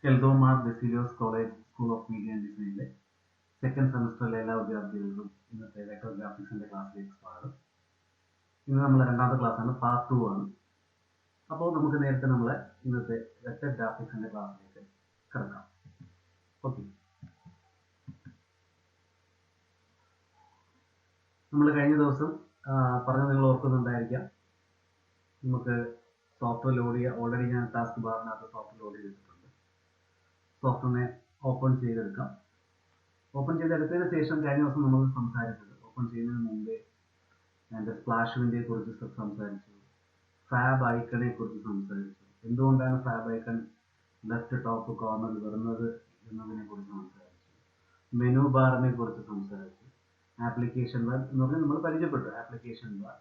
Eldho Mar Baselios college school of media and ഡിസൈനിലെ second സെമസ്റ്ററിലെ എല്ലാ വിദ്യാർത്ഥികൾക്കും ഇന്നത്തെ വെക്ടർ ഗ്രാഫിക്സിന്റെ ക്ലാസ്സിലേക്ക് സ്വാഗതം. ഇന്ന് നമ്മൾ രണ്ടാമത്തെ ക്ലാസ്സാണ്, പാർട്ട് 2 ആണ്. അപ്പോൾ നമുക്ക് നേരത്തെ നമ്മളെ ഇന്നത്തെ വെക്ടർ ഗ്രാഫിക്സിന്റെ ക്ലാസ്സിലേക്ക് കിടക്കാം. ഓക്കെ, നമ്മൾ കഴിഞ്ഞ ദിവസം പറഞ്ഞത് നിങ്ങൾ ഓർക്കുന്നുണ്ടായിരിക്കാം. നമുക്ക് സോഫ്റ്റ്വെയർ ലോഡ് ചെയ്യുക. ഓൾറെഡി ഞാൻ ടാസ്ക് ബാറിനകത്ത് സോഫ്റ്റ്വെയർ ലോഡ് ചെയ്തിട്ടുണ്ട്. സോഫ്റ്റ്വെയറിനെ ഓപ്പൺ ചെയ്തെടുക്കാം. ഓപ്പൺ ചെയ്തെടുത്തതിന് ശേഷം കഴിഞ്ഞ ദിവസം നമ്മൾ സംസാരിച്ചത്, ഓപ്പൺ ചെയ്യുന്നതിന് മുമ്പേ അതിൻ്റെ സ്പ്ലാഷ് വിൻഡോയെ കുറിച്ച് സംസാരിച്ചു, ഫാബ് ഐക്കണെ കുറിച്ച് സംസാരിച്ചു, എന്തുകൊണ്ടാണ് ഫാബ് ഐക്കൺ ലെഫ്റ്റ് ടോപ്പ് കോർണറിൽ വരുന്നത് എന്നതിനെ കുറിച്ച് സംസാരിച്ചു, മെനു ബാറിനെ കുറിച്ച് സംസാരിച്ചു, ആപ്ലിക്കേഷൻ ബാർ എന്ന് പറഞ്ഞാൽ നമ്മൾ പരിചയപ്പെട്ടു ആപ്ലിക്കേഷൻ ബാർ.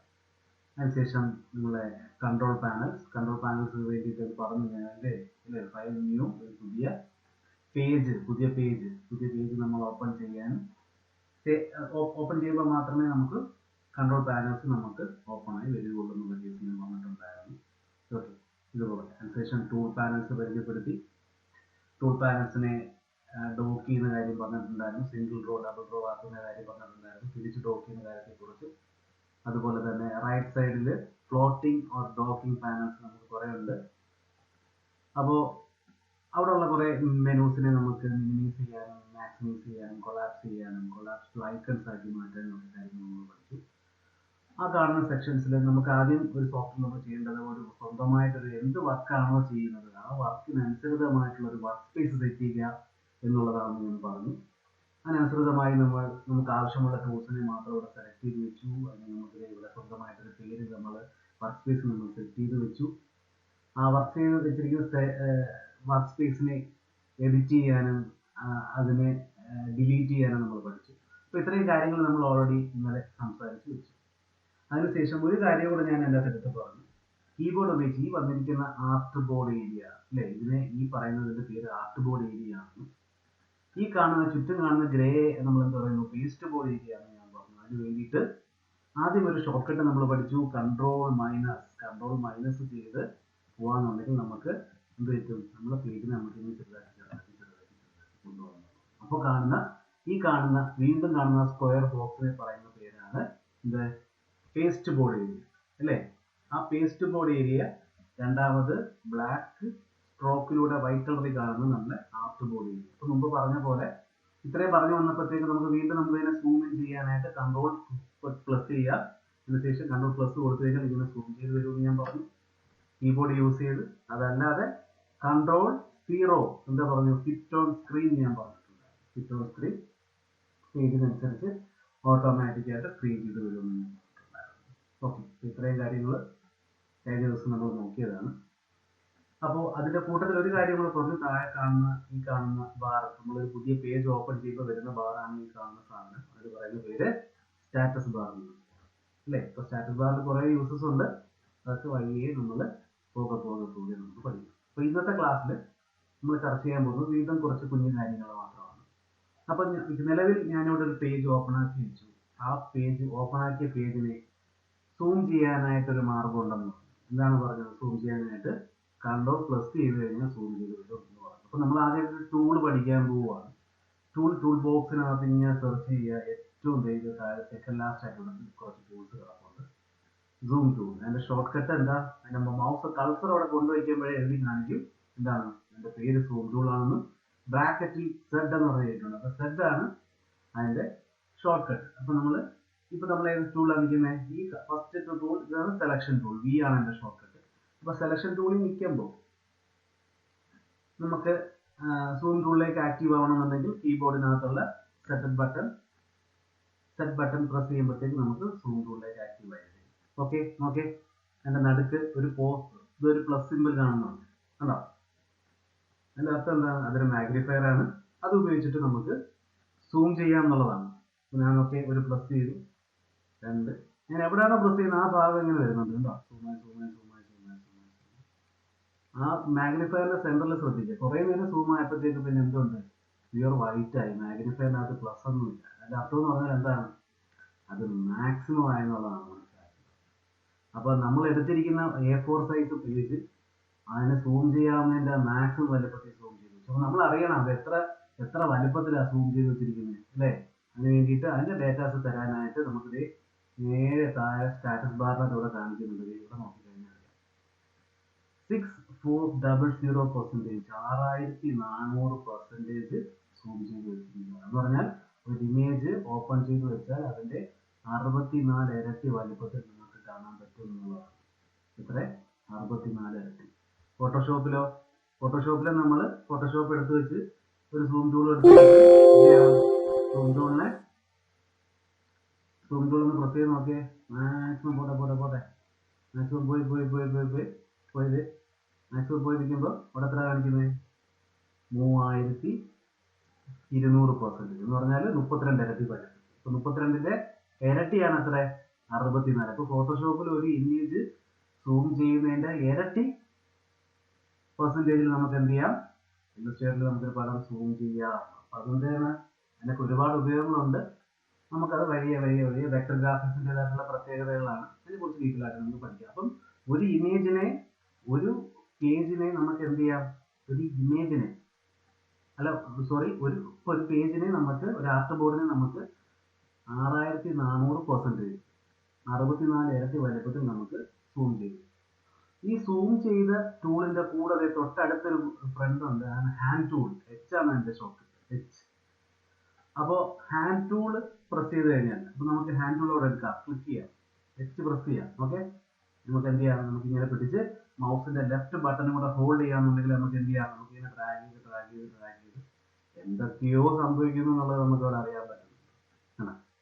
അതിനുശേഷം നിങ്ങളെ കൺട്രോൾ പാനൽസ് വേണ്ടിയിട്ട് പറഞ്ഞു ഞാൻ അല്ലേ, ഫയൽ ന്യൂ, ഒരു പുതിയ പേജ് നമ്മൾ ഓപ്പൺ ചെയ്യാനും ഓപ്പൺ ചെയ്യുമ്പോൾ മാത്രമേ നമുക്ക് കൺട്രോൾ പാനൽസ് നമുക്ക് ഓപ്പൺ ആയി വരികയുള്ളൂ എന്നുള്ള കേസ് ഞാൻ വന്നിട്ടുണ്ടായിരുന്നു. ഓക്കെ, ഇതുപോലെ അതിനുശേഷം ടൂൾ പാനൽസ് പരിചയപ്പെടുത്തി. ടൂൾ പാനൽസിനെ ഡോക്ക് ചെയ്യുന്ന കാര്യം പറഞ്ഞിട്ടുണ്ടായിരുന്നു, സിംഗിൾ റോ ഡബിൾ റോ ആക്കുന്ന കാര്യം പറഞ്ഞിട്ടുണ്ടായിരുന്നു, തിരിച്ച് ഡോക്ക് ചെയ്യുന്ന കാര്യത്തെക്കുറിച്ച്. അതുപോലെ തന്നെ റൈറ്റ് സൈഡിൽ ഫ്ലോട്ടിംഗ് ഓർ ഡോക്കിംഗ് പാനൽസ് നമുക്ക് കുറേ ഉണ്ട്. അപ്പോൾ അവിടെയുള്ള കുറേ മെനൂസിനെ നമുക്ക് മിനിമൈസ് ചെയ്യാനും മാക്സിമൈസ് ചെയ്യാനും കൊളാപ്സ് ടു ഐക്കൺസ് ആക്കി മാറ്റാനും ഒക്കെ കാര്യങ്ങൾ നമ്മൾ പഠിച്ചു. ആ കാണുന്ന സെക്ഷൻസിൽ നമുക്ക് ആദ്യം ഒരു സോഫ്റ്റ്വെയർ നമ്മൾ ചെയ്യേണ്ടത്, ഒരു സ്വന്തമായിട്ടൊരു എന്ത് വർക്കാണോ ചെയ്യുന്നത് ആ വർക്കിനനുസൃതമായിട്ടുള്ള ഒരു വർക്ക് സ്പേസ് സെറ്റ് ചെയ്യുക എന്നുള്ളതാണെന്ന് ഞാൻ പറഞ്ഞു. അതിനനുസൃതമായി നമുക്ക് ആവശ്യമുള്ള ടൂൾസിനെ മാത്രം ഇവിടെ സെലക്ട് ചെയ്ത് വെച്ചു. അതിന് നമുക്ക് ഇവിടെ സ്വന്തമായിട്ടൊരു പേര് നമ്മൾ വർക്ക് സ്പേസ് നമ്മൾ സെറ്റ് ചെയ്ത് വെച്ചു. ആ വർക്ക് ചെയ്ത് വെച്ചിരിക്കുന്ന വർക്ക് സ്പേസിനെ എഡിറ്റ് ചെയ്യാനും അതിനെ ഡിലീറ്റ് ചെയ്യാനും നമ്മൾ പഠിച്ചു. അപ്പോൾ ഇത്രയും കാര്യങ്ങൾ നമ്മൾ ഓൾറെഡി ഇന്നലെ സംസാരിച്ച് വെച്ചു. അതിനുശേഷം ഒരു കാര്യം കൂടെ ഞാൻ എൻ്റെ അടുത്ത് പറഞ്ഞു. കീബോർഡ് ഉപയോഗിച്ച് ഈ വന്നിരിക്കുന്ന ആർട്ട് ബോർഡ് ഏരിയ അല്ലേ, ഈ പറയുന്നതിൻ്റെ പേര് ആർട്ട് ബോർഡ് ഏരിയ ആണ്. ഈ ചുറ്റും കാണുന്ന ഗ്രേ നമ്മൾ എന്താ പറയുന്നത്, പേസ്റ്റ് ബോർഡ് ഏരിയ ആണ് ഞാൻ പറഞ്ഞു. അതിന് വേണ്ടിയിട്ട് ആദ്യം ഒരു ഷോർട്ട് കട്ട് നമ്മൾ പഠിച്ചു, കൺട്രോൾ മൈനസ് ചെയ്ത് പോവാന്നുണ്ടെങ്കിൽ നമുക്ക് എന്ത് പറ്റും, നമ്മുടെ പേജിനെ നമുക്ക് ചെറുതാക്കി കൊണ്ടുപോകാൻ. അപ്പോൾ വീണ്ടും കാണുന്ന സ്ക്വയർ ബോക്സിനെ പറയുന്ന പേരാണ് ഇത്, പേസ്റ്റ് ബോർഡ് ഏരിയ അല്ലേ. ആ പേസ്റ്റ് ബോർഡ് ഏരിയ രണ്ടാമത് ബ്ലാക്ക് സ്ട്രോക്കിലൂടെ വൈറ്റ് കളറിൽ കാണുന്ന നമ്മുടെ ആർട്ട് ബോർഡ് ഏരിയ. അപ്പോൾ മുമ്പ് പറഞ്ഞ പോലെ ഇത്രയും പറഞ്ഞു വന്നപ്പോഴത്തേക്ക് നമുക്ക് വീണ്ടും ഇതിനെ സൂം ഇൻ ചെയ്യാനായിട്ട് കൺട്രോൾ പ്ലസ് ചെയ്യുക. അതിനുശേഷം കൺട്രോൾ പ്ലസ് കൊടുത്തു കഴിഞ്ഞാൽ ഇങ്ങനെ സൂം ചെയ്ത് വരുമെന്ന് ഞാൻ പറഞ്ഞു, കീബോർഡ് യൂസ് ചെയ്ത്. അതല്ലാതെ കൺട്രോൾ 0 എന്താ പറഞ്ഞു, ഫിറ്റ് ഓൺ സ്ക്രീൻ ഞാൻ പറഞ്ഞിട്ടുണ്ട്. ഫിറ്റ് ഓൺ സ്ക്രീൻ പേജിനനുസരിച്ച് ഓട്ടോമാറ്റിക്കായിട്ട് സ്ക്രീൻ ചെയ്ത് വരുമെന്ന് ഞാൻ പറഞ്ഞിട്ടുണ്ടായിരുന്നു. ഓക്കെ, ഇത്രയും കാര്യങ്ങൾ കഴിഞ്ഞ ദിവസം നമ്മൾ നോക്കിയതാണ്. അപ്പോൾ അതിൻ്റെ കൂട്ടത്തിൽ ഒരു കാര്യം കൂടെ പറഞ്ഞു, താഴെ കാണുന്ന ബാർ, നമ്മളൊരു പുതിയ പേജ് ഓപ്പൺ ചെയ്യുമ്പോൾ വരുന്ന ബാറാണ് ഈ കാണുന്ന സാധനം. അത് പറയുന്ന പേര് സ്റ്റാറ്റസ് ബാർ അല്ലേ. ഇപ്പോൾ സ്റ്റാറ്റസ് ബാറിൽ കുറേ യൂസസ് ഉണ്ട്, അതൊക്കെ വഴിയേ നമ്മൾ പോകെ നമുക്ക് പഠിക്കും. അപ്പോൾ ഇന്നത്തെ ക്ലാസ്സിൽ നമ്മൾ ചർച്ച ചെയ്യാൻ പോകുന്നത് വീണ്ടും കുറച്ച് കുഞ്ഞു കാര്യങ്ങൾ മാത്രമാണ്. അപ്പം നിലവിൽ ഞാനിവിടെ ഒരു പേജ് ഓപ്പൺ ആക്കി വെച്ചു. ആ പേജ് ഓപ്പൺ ആക്കിയ പേജിനെ സൂം ചെയ്യാനായിട്ടൊരു മാർഗം ഉണ്ടെന്ന് പറഞ്ഞു. എന്താണ് പറഞ്ഞത്? സൂം ചെയ്യാനായിട്ട് കൺട്രോൾ പ്ലസ് ചെയ്ത് കഴിഞ്ഞാൽ സൂം ചെയ്ത് വരും എന്ന് പറഞ്ഞു. അപ്പോൾ നമ്മൾ ആദ്യം ഒരു ടൂൾ പഠിക്കാൻ പോവുകയാണ്. ടൂൾ ബോക്സിനകത്ത് ഇങ്ങനെ സെർച്ച് ചെയ്യുക. ഏറ്റവും താഴെ സെക്കൻഡ് ലാസ്റ്റ് ആയിട്ടുള്ള കുറച്ച് ടൂൾസ് കിടപ്പുണ്ട്. സൂം ടൂൾ, അതിൻ്റെ ഷോർട്ട് കട്ട് എന്താ, അതിൻ്റെ മൗസ് കൾസർ അവിടെ കൊണ്ടുവയ്ക്കുമ്പോഴേ എഴുതി കാണിക്കും എന്താണ് അതിൻ്റെ പേര്, സൂം ടൂൾ ആണെന്നും ബ്രാക്കറ്റിൽ സെഡ് എന്ന് പറഞ്ഞിട്ടുണ്ട്. അപ്പോൾ സെഡ് ആണ് അതിൻ്റെ ഷോർട്ട് കട്ട്. അപ്പോൾ നമ്മൾ ഏത് ടൂളാണ് നിൽക്കുന്നത്, ഈ ഫസ്റ്റ് ടൂൾ ഇതാണ് സെലക്ഷൻ ടൂൾ, വി ആണ് എൻ്റെ ഷോർട്ട് കട്ട്. അപ്പോൾ സെലക്ഷൻ ടൂളിൽ നിൽക്കുമ്പോൾ നമുക്ക് സൂം ടൂളിലേക്ക് ആക്റ്റീവ് ആവണമെന്നുണ്ടെങ്കിൽ കീബോർഡിനകത്തുള്ള സെറ്റ് ബട്ടൺ പ്രസ് ചെയ്യുമ്പോഴത്തേക്ക് നമുക്ക് സൂം ടൂളിലേക്ക് ആക്റ്റീവ് ആയിരിക്കും. ഓക്കെ, അതിൻ്റെ നടുക്ക് ഇതൊരു പ്ലസ് സിമ്പിൾ കാണുന്നുണ്ട് കണ്ടോ. അതിൻ്റെ അർത്ഥം എന്താണ്, അതൊരു മാഗ്നിഫയർ ആണ്. അത് ഉപയോഗിച്ചിട്ട് നമുക്ക് സൂം ചെയ്യാം എന്നുള്ളതാണ്. ഞാൻ ഒരു പ്ലസ് ചെയ്തു, 2, ഞാൻ എവിടെയാണോ പ്രസ് ചെയ്യുന്നത് ആ ഭാഗം ഇങ്ങനെ വരുന്നുണ്ട് കേട്ടോ. ആ മാഗ്നിഫയറിന്റെ സെന്ററിൽ ശ്രദ്ധിക്കുക. കുറേ നേരം സൂം ആയപ്പോഴത്തേക്ക് പിന്നെ എന്തുണ്ട്, പ്യുവർ വൈറ്റ് ആയി, മാഗ്നിഫയറിനകത്ത് പ്ലസ് ഒന്നുമില്ല. അതിന്റെ അർത്ഥം എന്ന് പറഞ്ഞാൽ എന്താണ്, അത് മാക്സിമം ആയെന്നുള്ളതാണ് മനസ്സിലാക്കുന്നത്. അപ്പോൾ നമ്മൾ എടുത്തിരിക്കുന്ന A4 സൈസ് പേജ് അതിനെ സൂം ചെയ്യാവുന്നതിന്റെ മാക്സിമം വലുപ്പത്തിൽ സൂം ചെയ്തു. അപ്പോൾ നമ്മൾ അറിയണം അത് എത്ര വലുപ്പത്തിലാണ് സൂം ചെയ്ത് വെച്ചിരിക്കുന്നത് അല്ലേ. അതിന് വേണ്ടിയിട്ട് അതിന്റെ ഡേറ്റാസ് തരാനായിട്ട് നമുക്കിത് നേരെ താഴെ സ്റ്റാറ്റസ് ബാറിനകത്ത് ഇവിടെ കാണിക്കുന്നുണ്ട്. ഇവിടെ നോക്കിക്കഴിഞ്ഞാൽ 6400%, 6400% സൂം ചെയ്ത് വെച്ചിരിക്കുക എന്ന് പറഞ്ഞാൽ ഒരു ഇമേജ് ഓപ്പൺ ചെയ്ത് വെച്ചാൽ അതിന്റെ 64 ഇരട്ടി വലുപ്പത്തിൽ നമുക്ക് കാണാൻ പറ്റും എന്നുള്ളതാണ്. ഇത്ര 64 ഇരട്ടി. ഫോട്ടോഷോപ്പിലെ നമ്മൾ ഫോട്ടോഷോപ്പ് എടുത്ത് വെച്ച് ഒരു സൂം ടൂൾ എടുത്ത് സൂം ടൂൾ ഒന്ന് പ്രസ് ചെയ്ത് നോക്കിയേ. മാക്സിമം പോട്ടെ മാക്സിമം പോയത് മാക്സിമം പോയി നിൽക്കുമ്പോൾ അവിടെ എത്ര കാണിക്കുന്നത് 3200% എന്ന് പറഞ്ഞാൽ 32 ഇരട്ടി വലുപ്പം. ഇപ്പൊ 32ന്റെ ഇരട്ടിയാണ് എത്ര 64. അപ്പൊ ഫോട്ടോഷോപ്പിൽ ഒരു ഇമേജ് സൂം ചെയ്യുന്നതിന്റെ ഇരട്ടി പെർസെന്റേജിൽ നമുക്ക് എന്ത് ചെയ്യാം, ഇല്ലസ്ട്രേറ്ററിൽ നമുക്ക് പടം സൂം ചെയ്യാം. അപ്പൊ അതുകൊണ്ടാണ് അതിനൊക്കെ ഒരുപാട് ഉപയോഗങ്ങളുണ്ട്. നമുക്കത് വഴിയെ വെക്ടർ ഗ്രാഫിക്സിൻ്റെതായിട്ടുള്ള പ്രത്യേകതകളാണ്. അതിനെക്കുറിച്ച് ഡീറ്റെയിൽ ആയിട്ട് നമുക്ക് പഠിക്കാം. അപ്പം ഒരു ഇമേജിനെ ഒരു പേജിനെ നമുക്ക് എന്ത് ചെയ്യാം, ഒരു പേജിനെ നമുക്ക് ഒരു ആർട്ട് ബോർഡിനെ നമുക്ക് 6400%, 64 ഇരട്ടി വലുപ്പത്തിൽ നമുക്ക് സൂം ചെയ്യും. ഈ സൂം ചെയ്ത ടൂളിന്റെ കൂടെ തൊട്ടടുത്തൊരു ഫ്രണ്ട് ഉണ്ട്, ഹാൻഡ് ടൂൾ. എച്ച് ആണ് അതിന്റെ ഷോർട്ട് എച്ച്. അപ്പോൾ ഹാൻഡ് ടൂൾ പ്രസ് ചെയ്ത് കഴിഞ്ഞാൽ അപ്പൊ നമുക്ക് ഹാൻഡ് ടൂൾ അവിടെ എടുക്കാം, ക്ലിക്ക് ചെയ്യാം, എച്ച് പ്രസ് ചെയ്യാം. ഓക്കെ, നമുക്ക് എന്ത് ചെയ്യാം, നമുക്ക് ഇങ്ങനെ പിടിച്ച് മൗസിന്റെ ലെഫ്റ്റ് ബട്ടണും കൂടെ ഹോൾഡ് ചെയ്യാന്നുണ്ടെങ്കിൽ നമുക്ക് എന്ത് ചെയ്യാം, നമുക്ക് ഇങ്ങനെ ഡ്രാഗ് ചെയ്ത് എന്തൊക്കെയോ സംഭവിക്കുന്നു എന്നുള്ളത് നമുക്ക് അവിടെ അറിയാൻ പറ്റും.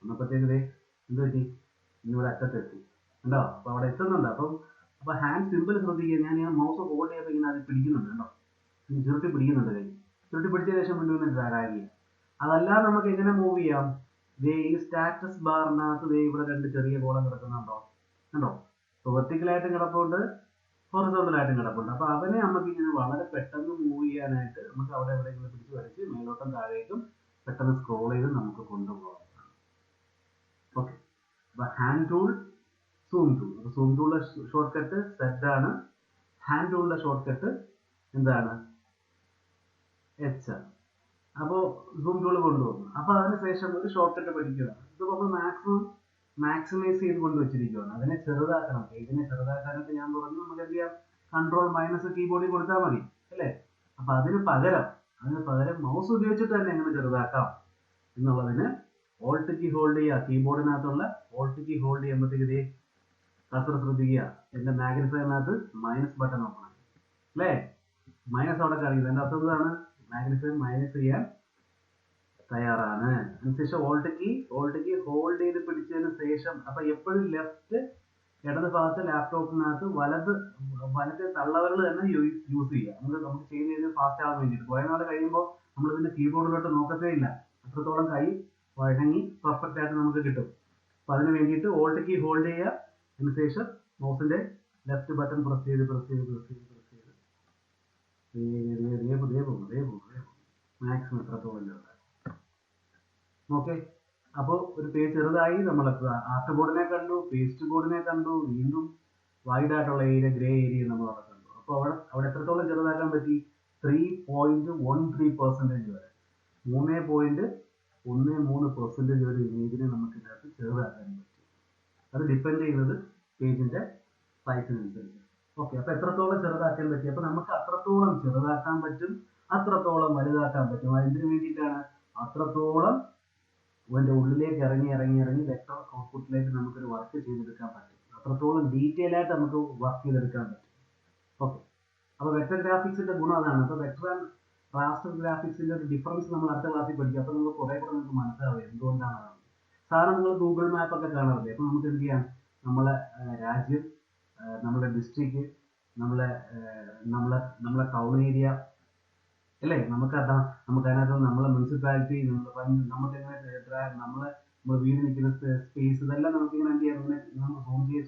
അന്നപ്പോഴത്തേക്ക് എന്ത് പറ്റി, ഇന്നിവിടെ അറ്റത്തെത്തി ഉണ്ടോ. അപ്പൊ അവിടെ എത്തുന്നുണ്ട്. അപ്പൊ ഹാൻഡ് സിമ്പിൾ ശ്രദ്ധിക്കുക. ഞാൻ മൗസ് ഹോൾഡ് ചെയ്തപ്പോൾ ഇങ്ങനെ അത് പിടിക്കുന്നുണ്ട് കണ്ടോ, ചുരുട്ടി പിടിക്കുന്നുണ്ട് കൈ. ചുരുട്ടി പിടിച്ച ശേഷം വീണ്ടും ഡ്രാഗ് ചെയ്യാം. അതല്ലാതെ നമുക്ക് എങ്ങനെ മൂവ് ചെയ്യാം, ഈ സ്റ്റാറ്റസ് ബാറിനകത്ത് ഇവിടെ രണ്ട് ചെറിയ കോളം കിടക്കുന്നുണ്ടോ കണ്ടോ. വെർട്ടിക്കലായിട്ടും കിടപ്പുണ്ട്, ഹൊറിസോണ്ടലായിട്ടും കിടപ്പുണ്ട്. അപ്പൊ അവനെ നമുക്ക് ഇങ്ങനെ വളരെ പെട്ടെന്ന് മൂവ് ചെയ്യാനായിട്ട് നമുക്ക് അവിടെ എവിടെയെങ്കിലും പിടിച്ച് വരച്ച് മേലോട്ടും താഴേക്കും പെട്ടെന്ന് സ്ക്രോൾ ചെയ്ത് നമുക്ക് കൊണ്ടുപോകാം. ഓക്കെ, അപ്പൊ hand tool, zoom tool. Zoom ടൂളിന്റെ ഷോർട്ട് കട്ട് സെഡ് ആണ്. ഹാൻഡ് ടൂളിന്റെ ഷോർട്ട് കട്ട് എന്താണ്, എച്ച് ആണ്. അപ്പോൾ സൂം ടൂൾ കൊണ്ടുവന്നു. അപ്പൊ അതിനുശേഷം ഒരു ഷോർട്ട് കട്ട് പഠിക്കുകയാണ്. ഇത് നമ്മൾ മാക്സിമൈസ് ചെയ്ത് കൊണ്ടുവച്ചിരിക്കുകയാണ്. അതിനെ ചെറുതാക്കണം. പേജിനെ ചെറുതാക്കാനായിട്ട് ഞാൻ പറഞ്ഞു നമുക്ക് എന്ത് ചെയ്യാം, കൺട്രോൾ മൈനസ് കീബോർഡിൽ കൊടുത്താൽ മതി അല്ലേ. അപ്പൊ അതിന് പകരം മൗസ് ഉപയോഗിച്ചിട്ട് തന്നെ എങ്ങനെ ചെറുതാക്കാം എന്നുള്ളതിന് ഓൾട്ട് കീ ഹോൾഡ് ചെയ്യുക. കീബോർഡിനകത്തുള്ള ഓൾട്ട് കീ ഹോൾഡ് ചെയ്യുമ്പോഴത്തേക്ക് കർസർ ശ്രദ്ധിക്കുക, എന്റെ മാഗ്നിഫയറിനകത്ത് മൈനസ് ബട്ടൺ ഓപ്പൺ ആണ് അല്ലേ. മൈനസ് അവിടെ കാണിക്കുന്നത് എന്റെ അർത്ഥം എന്താണ്, മാഗ്നിഫയർ മൈനസ് ചെയ്യാൻ തയ്യാറാണ്. അതിനുശേഷം ഓൾട്ട് കീ ഹോൾഡ് ചെയ്ത് പിടിച്ചതിന് ശേഷം അപ്പൊ എപ്പോഴും ലെഫ്റ്റ് ഇടത് ഭാഗത്ത് ലാപ്ടോപ്പിനകത്ത് വലത്തെ തള്ളവരൽ തന്നെ യൂസ് ചെയ്യുക. നമുക്ക് ചെയ്ത് ഫാസ്റ്റ് ആവാൻ വേണ്ടിയിട്ട്. കുറെ നാൾ കഴിയുമ്പോൾ നമ്മൾ ഇതിന്റെ കീബോർഡിലോട്ട് നോക്കത്തേ ഇല്ല, അത്രത്തോളം കൈ വഴങ്ങി പെർഫെക്റ്റ് ആയിട്ട് നമുക്ക് കിട്ടും. അപ്പൊ അതിന് വേണ്ടിയിട്ട് ഓൾട്ട് കീ ഹോൾഡ് ചെയ്യുക, അതിനുശേഷം മൗസിന്റെ ലെഫ്റ്റ് ബട്ടൺ പ്രസ് ചെയ്ത് മാക്സിമം എത്രത്തോളം. ഓക്കെ, അപ്പോൾ ഒരു പേജ് ചെറുതായി. നമ്മൾ ആർട്ട് ബോർഡിനെ കണ്ടു, പേസ്റ്റ് ബോർഡിനെ കണ്ടു, വീണ്ടും വൈഡ് ആയിട്ടുള്ള ഏരിയ, ഗ്രേ ഏരിയ നമ്മൾ അവിടെ കണ്ടു. അപ്പോൾ അവിടെ എത്രത്തോളം ചെറുതാക്കാൻ പറ്റി, 3.13% വരെ, 3.13% ഒരു ഇമേജിനെ നമുക്ക് ഇതിനകത്ത് ചെറുതാക്കാൻ പറ്റും. അത് ഡിപ്പെൻഡ് ചെയ്യുന്നത് പേജിന്റെ സൈസിനനുസരിച്ച്. ഓക്കെ, അപ്പൊ എത്രത്തോളം ചെറുതാക്കാൻ പറ്റി, അപ്പൊ നമുക്ക് അത്രത്തോളം ചെറുതാക്കാൻ പറ്റും, അത്രത്തോളം വലുതാക്കാൻ പറ്റും. അതിന് വേണ്ടിയിട്ടാണ് അത്രത്തോളം അതിന്റെ ഉള്ളിലേക്ക് ഇറങ്ങി വെക്ടർ ഔട്ട്പുട്ടിലേക്ക് നമുക്കൊരു വർക്ക് ചെയ്തെടുക്കാൻ പറ്റും. അത്രത്തോളം ഡീറ്റെയിൽ ആയിട്ട് നമുക്ക് വർക്ക് ചെയ്തെടുക്കാൻ പറ്റും. ഓക്കെ, അപ്പൊ വെക്ടർ ഗ്രാഫിക്സിന്റെ ഗുണം അതാണ്. അപ്പൊ വെക്ടർ ആൻഡ് റാസ്റ്റർ ഗ്രാഫിക്സിന്റെ ഒരു ഡിഫറൻസ് നമ്മൾ അടുത്ത ക്ലാസ്സിൽ പഠിക്കും. അപ്പൊ നമുക്ക് കുറെ കൂടെ നമുക്ക് മനസ്സിലാവും എന്തുകൊണ്ടാണ്. സാധാരണ നിങ്ങൾ ഗൂഗിൾ മാപ്പ് ഒക്കെ കാണാറില്ലേ. അപ്പൊ നമുക്ക് എന്ത് ചെയ്യാം, നമ്മളെ രാജ്യം, നമ്മുടെ ഡിസ്ട്രിക്ട്, നമ്മളെ ടൗൺ ഏരിയ അല്ലേ, നമുക്ക് അതിനകത്ത് നമ്മളെ മുനിസിപ്പാലിറ്റി, നമുക്ക് നമ്മളെ വീട് നിൽക്കുന്ന സ്പേസ്, ഇതെല്ലാം നമുക്ക് ഇങ്ങനെ എന്ത് ചെയ്യാം, നമ്മൾ സൂം ചെയ്ത്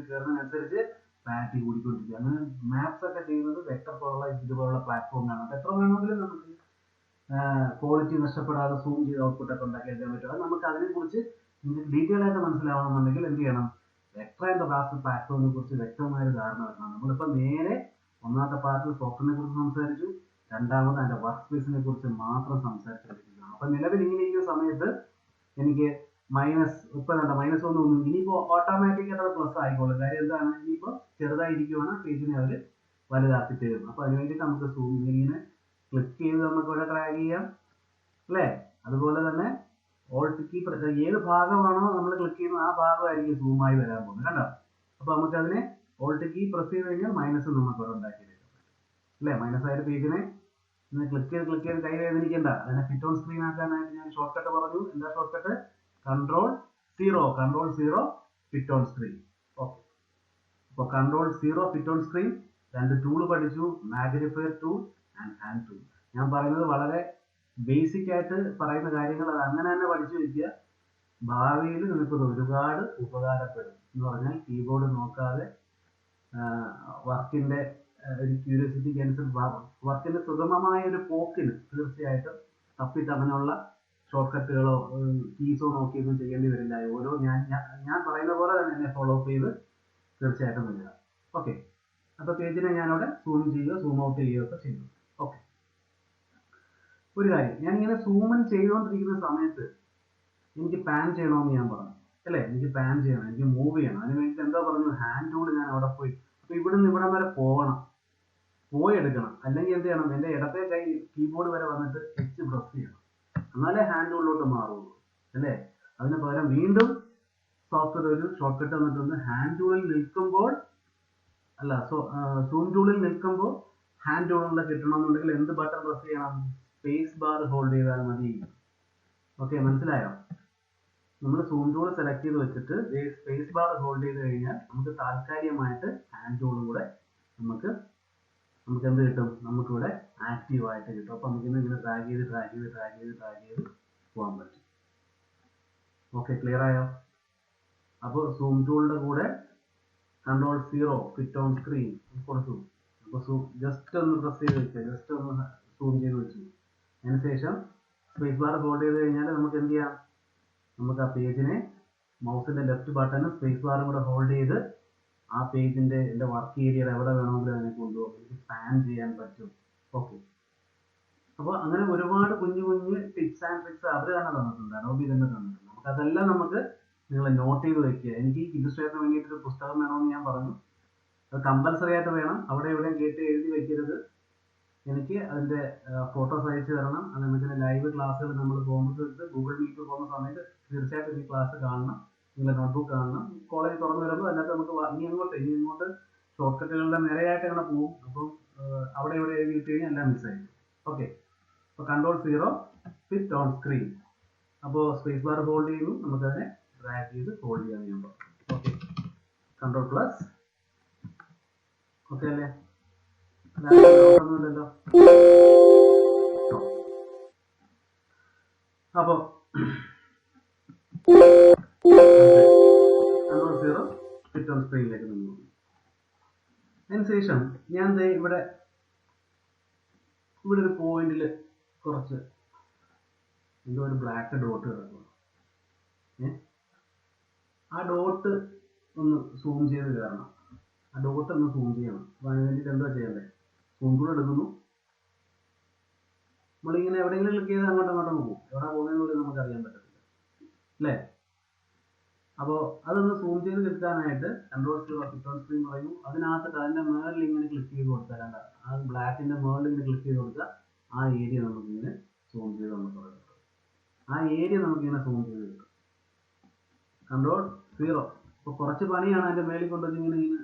കയറുന്നതിനനുസരിച്ച് ക്ലാരിറ്റി കൂടിക്കൊണ്ടിരിക്കുക. അങ്ങനെ മാപ്സ് ഒക്കെ ചെയ്യുന്നത് വെക്ടർ പോലുള്ള ഇതുപോലുള്ള പ്ലാറ്റ്ഫോമിലാണ്. അപ്പൊ എത്ര വേണമെങ്കിലും നമുക്ക് ക്വാളിറ്റി നഷ്ടപ്പെടാതെ സൂം ചെയ്ത് ഔട്ട്പുട്ട് ഒക്കെ ഉണ്ടാക്കിയെടുക്കാൻ പറ്റും. അത് നമുക്ക് അതിനെക്കുറിച്ച് ഡീറ്റെയിൽ ആയിട്ട് മനസ്സിലാവണമെന്നുണ്ടെങ്കിൽ എന്ത് ചെയ്യണം, വെക്ടർ ആൻഡ് റാസ്റ്റർ പ്ലാറ്റ്ഫോമിനെ കുറിച്ച് വ്യക്തമായ ഒരു ധാരണ വരണം. നമ്മളിപ്പോ നേരെ ഒന്നാമത്തെ പാർട്ടിൽ സോഫ്റ്റ്വെയറിനെ കുറിച്ച് സംസാരിച്ചു, രണ്ടാമത് എൻ്റെ വർക്ക് സ്പേസിനെ കുറിച്ച് മാത്രം സംസാരിച്ചുകൊണ്ടിരിക്കുകയാണ്. അപ്പം നിലവിൽ ഇങ്ങനെ ഇരിക്കുന്ന സമയത്ത് എനിക്ക് ഇപ്പം വേണ്ട -1 ഇനിയിപ്പോൾ ഓട്ടോമാറ്റിക്കായിട്ട് അത് പ്ലസ് ആയിക്കോളും. കാര്യം എന്താണ്, ഇനിയിപ്പോൾ ചെറുതായിരിക്കുവാണ് പേജിനെ അവർ വലുതാക്കി തരും. അപ്പോൾ അതിന് വേണ്ടിയിട്ട് നമുക്ക് സൂം ഇങ്ങനെ ക്ലിക്ക് ചെയ്ത് നമുക്ക് ഇവിടെ ഡ്രാഗ് ചെയ്യാം അല്ലേ. അതുപോലെ തന്നെ ഓൾട്ട് കീ ഏത് ഭാഗമാണോ നമ്മൾ ക്ലിക്ക് ചെയ്യുന്നത് ആ ഭാഗമായിരിക്കും സൂമായി വരാൻ പോകുന്നത് കണ്ടോ. അപ്പോൾ നമുക്കതിനെ ഓൾട്ട് കീ പ്രസ് ചെയ്ത് കഴിഞ്ഞാൽ മൈനസ് നമുക്ക് ഇവിടെ ഉണ്ടാക്കിയെടുക്കാം അല്ലേ. മൈനസ് പേജിനെ ക്ലിക്ക് ചെയ്ത് കൈ വേദനിക്കണ്ട. അതിനെ ഫിറ്റ് ഓൺ സ്ക്രീൻ ആക്കാനായിട്ട് ഞാൻ ഷോർട്ട് കട്ട് പറഞ്ഞു. എന്താ short cut? Ctrl+0 fit on screen. Okay, അപ്പോൾ Ctrl+0 ഫിറ്റ് ഓൺ സ്ക്രീൻ. രണ്ട് ടൂൾ പഠിച്ചു, magnifier tool and hand tool. ഞാൻ പറയുന്നത് വളരെ ബേസിക് ആയിട്ട് പറയുന്ന കാര്യങ്ങൾ, അത് അങ്ങനെ തന്നെ പഠിച്ചു വയ്ക്കുക. ഭാവിയിൽ നിങ്ങൾക്ക് ഒരുപാട് ഉപകാരപ്പെടും. എന്ന് പറഞ്ഞാൽ കീബോർഡ് നോക്കാതെ വർക്കിന്റെ ഒരു ക്യൂരിയോസിറ്റിക്ക് അനുസരിച്ച് വർക്കിന്റെ സുഗമമായ ഒരു പോക്കിന് തീർച്ചയായിട്ടും തപ്പിത്തടഞ്ഞുള്ള ഷോർട്ട് കട്ടുകളോ കീസോ നോക്കിയൊന്നും ചെയ്യേണ്ടി വരില്ല. ഓരോ ഞാൻ പറയുന്ന പോലെ തന്നെ എന്നെ ഫോളോ അപ്പ് ചെയ്ത് തീർച്ചയായിട്ടും വരിക. ഓക്കെ, അപ്പോൾ പേജിനെ ഞാനവിടെ സൂം ചെയ്യുകയോ സൂം ഔട്ട് ചെയ്യുകയൊക്കെ ചെയ്യുന്നു. ഓക്കെ, ഒരു കാര്യം, ഞാനിങ്ങനെ സൂം ഇൻ ചെയ്തുകൊണ്ടിരിക്കുന്ന സമയത്ത് എനിക്ക് പാൻ ചെയ്യണമെന്ന് ഞാൻ പറഞ്ഞു അല്ലേ. എനിക്ക് പാൻ ചെയ്യണം, എനിക്ക് മൂവ് ചെയ്യണം. അതിന് വേണ്ടിയിട്ട് എന്താ പറഞ്ഞു, ഹാൻഡ് ടൂൾ ഞാൻ അവിടെ പോയി. അപ്പോൾ ഇവിടെ നിന്ന് ഇവിടം വരെ പോയി എടുക്കണം. അല്ലെങ്കിൽ എന്ത് ചെയ്യണം, എൻ്റെ ഇടത്തെ കൈ കീബോർഡ് വരെ വന്നിട്ട് എച്ച് പ്രസ് ചെയ്യണം, എന്നാലേ ഹാൻഡ് ടൂളിലോട്ട് മാറുള്ളൂ അല്ലേ. അതിന് പകരം വീണ്ടും സോഫ്റ്റ്വെയർ ഒരു ഷോർട്ട് കട്ട് വന്നിട്ടുണ്ട്. ഹാൻഡ് ടൂളിൽ നിൽക്കുമ്പോൾ സൂം ടൂളിൽ നിൽക്കുമ്പോൾ ഹാൻഡ് ടൂളിൽ കിട്ടണമെന്നുണ്ടെങ്കിൽ എന്ത് ബട്ടൺ പ്രസ് ചെയ്യണം? സ്പേസ് ബാർ ഹോൾഡ് ചെയ്താൽ മതി. ഓക്കെ, മനസ്സിലായോ? നമ്മൾ സൂം ടൂൾ സെലക്ട് ചെയ്ത് വെച്ചിട്ട് സ്പേസ് ബാർ ഹോൾഡ് ചെയ്ത് കഴിഞ്ഞാൽ നമുക്ക് താൽക്കാലികമായിട്ട് ഹാൻഡ് ടൂളും കൂടെ നമുക്ക് എന്ത് കിട്ടും? നമുക്കിവിടെ ആക്റ്റീവ് ആയിട്ട് കിട്ടും. അപ്പോൾ നമുക്കിന്ന് ഇങ്ങനെ ഡ്രാഗ് ചെയ്ത് പോകാൻ പറ്റും. ഓക്കെ, ക്ലിയർ ആയോ? അപ്പോൾ സൂം ടൂളിൻ്റെ കൂടെ Ctrl+0 ഫിറ്റ് ഓൺ സ്ക്രീൻ കൊടുത്തു. അപ്പോൾ ജസ്റ്റ് ഒന്ന് പ്രസ് ചെയ്ത് വെക്കുക, ജസ്റ്റ് ഒന്ന് സൂം ചെയ്ത് വെച്ചു. അതിനുശേഷം സ്പേസ് ബാർ ഹോൾഡ് ചെയ്ത് കഴിഞ്ഞാൽ നമുക്ക് എന്ത് ചെയ്യാം? നമുക്ക് ആ പേജിനെ മൗസിന്റെ ലെഫ്റ്റ് ബട്ടണും സ്പേസ് ബാറും കൂടെ ഹോൾഡ് ചെയ്ത് ആ പേജിന്റെ എൻ്റെ വർക്ക് ഏരിയയിൽ എവിടെ വേണമെങ്കിലും അതിനെ കൊണ്ടുപോകും. എനിക്ക് സ്പാൻ ചെയ്യാൻ പറ്റും. ഓക്കെ, അപ്പോൾ അങ്ങനെ ഒരുപാട് കുഞ്ഞു ടിപ്സ് ആൻഡ് ട്രിക്സ് അവർ തന്നെ തന്നിട്ടുണ്ട്, അഡോബി തന്നെ തന്നിട്ടുണ്ട്. അതെല്ലാം നമുക്ക് നിങ്ങൾ നോട്ട് ചെയ്ത് വെക്കുക. എനിക്ക് ഇല്ലുസ്ട്രേറ്ററിന് വേണ്ടിയിട്ടൊരു പുസ്തകം വേണമെന്ന് ഞാൻ പറഞ്ഞു. അത് കമ്പൽസറി ആയിട്ട് വേണം. അവിടെ എവിടെയും കേട്ട് എഴുതി വെക്കരുത്. എനിക്ക് അതിൻ്റെ ഫോട്ടോസ് അയച്ചു തരണം. അതേപോലെ ലൈവ് ക്ലാസ്സുകൾ നമ്മൾ പോകുമ്പോൾ ഗൂഗിൾ മീറ്റ് പോകുന്ന സമയത്ത് തീർച്ചയായിട്ടും ഈ ക്ലാസ് കാണണം. നിങ്ങളുടെ നോട്ട്ബുക്ക് കാണണം. കോളേജ് തുറന്നു വരുമ്പോൾ അതിനകത്ത് നമുക്ക് ഇനി ഇങ്ങോട്ട് ഷോർട്ട് കട്ടുകളുടെ നിരയായിട്ട് അങ്ങനെ പോകും. അപ്പം അവിടെ എവിടെ എഴുതി ഇട്ട് കഴിഞ്ഞാൽ എല്ലാം മിസ്സായി. ഓക്കെ, അപ്പോൾ Ctrl+0 ഫിറ്റ് ഓൺ സ്ക്രീൻ. അപ്പോൾ സ്പേസ് ബാർ ഹോൾഡ് ചെയ്യുന്നു, നമുക്കതിനെ ഡ്രാഗ് ചെയ്ത് ഹോൾഡ് ചെയ്യാൻ ഞാൻ പറഞ്ഞു. Okay, Ctrl+. ഓക്കെ അല്ലേ? ഒന്നുമില്ലല്ലോ. അപ്പോൾ Ctrl+0 ഫിറ്റ് ഓൺ സ്ക്രീനിലേക്ക് നിന്ന് അതിനുശേഷം ഞാൻ ഇവിടെ ഒരു പോയിന്റിൽ കുറച്ച് എന്തോ ഒരു ബ്ലാക്ക് ഡോട്ട് കിടക്കുന്നു. ആ ഡോട്ട് ഒന്ന് സൂം ചെയ്ത് കയറണം. ആ ഡോട്ട് ഒന്ന് സൂം ചെയ്യണം. അപ്പോൾ അതിന് വേണ്ടിയിട്ട് എന്താ ചെയ്യണ്ടേ? സൂം ടൂൾ എടുക്കുന്നു. നമ്മളിങ്ങനെ എവിടെയെങ്കിലും ക്ലിക്ക് ചെയ്ത് അങ്ങോട്ടും പോകും. എവിടെ പോകുന്നതെന്ന് പോലും നമുക്ക് അറിയാൻ പറ്റത്തില്ല അല്ലേ. അപ്പോൾ അതൊന്ന് സൂം ചെയ്ത് കിട്ടാനായിട്ട് Ctrl+0 ഫിറ്റ് ഓൺ സ്ക്രീൻ പറയുന്നു. അതിനകത്ത് അതിൻ്റെ മേളിൽ ഇങ്ങനെ ക്ലിക്ക് ചെയ്ത് കൊടുത്താൽ ആ ബ്ലാക്കിൻ്റെ മേളിൽ ഇങ്ങനെ ക്ലിക്ക് ചെയ്ത് കൊടുത്താൽ ആ ഏരിയ നമുക്കിങ്ങനെ സൂം ചെയ്ത് നമുക്ക് കിട്ടും. ആ ഏരിയ നമുക്കിങ്ങനെ സൂം ചെയ്ത് കിട്ടും. Ctrl+0. ഇപ്പോൾ കുറച്ച് പണിയാണ് അതിൻ്റെ മേളിൽ കൊണ്ടുവന്ന് ഇങ്ങനെ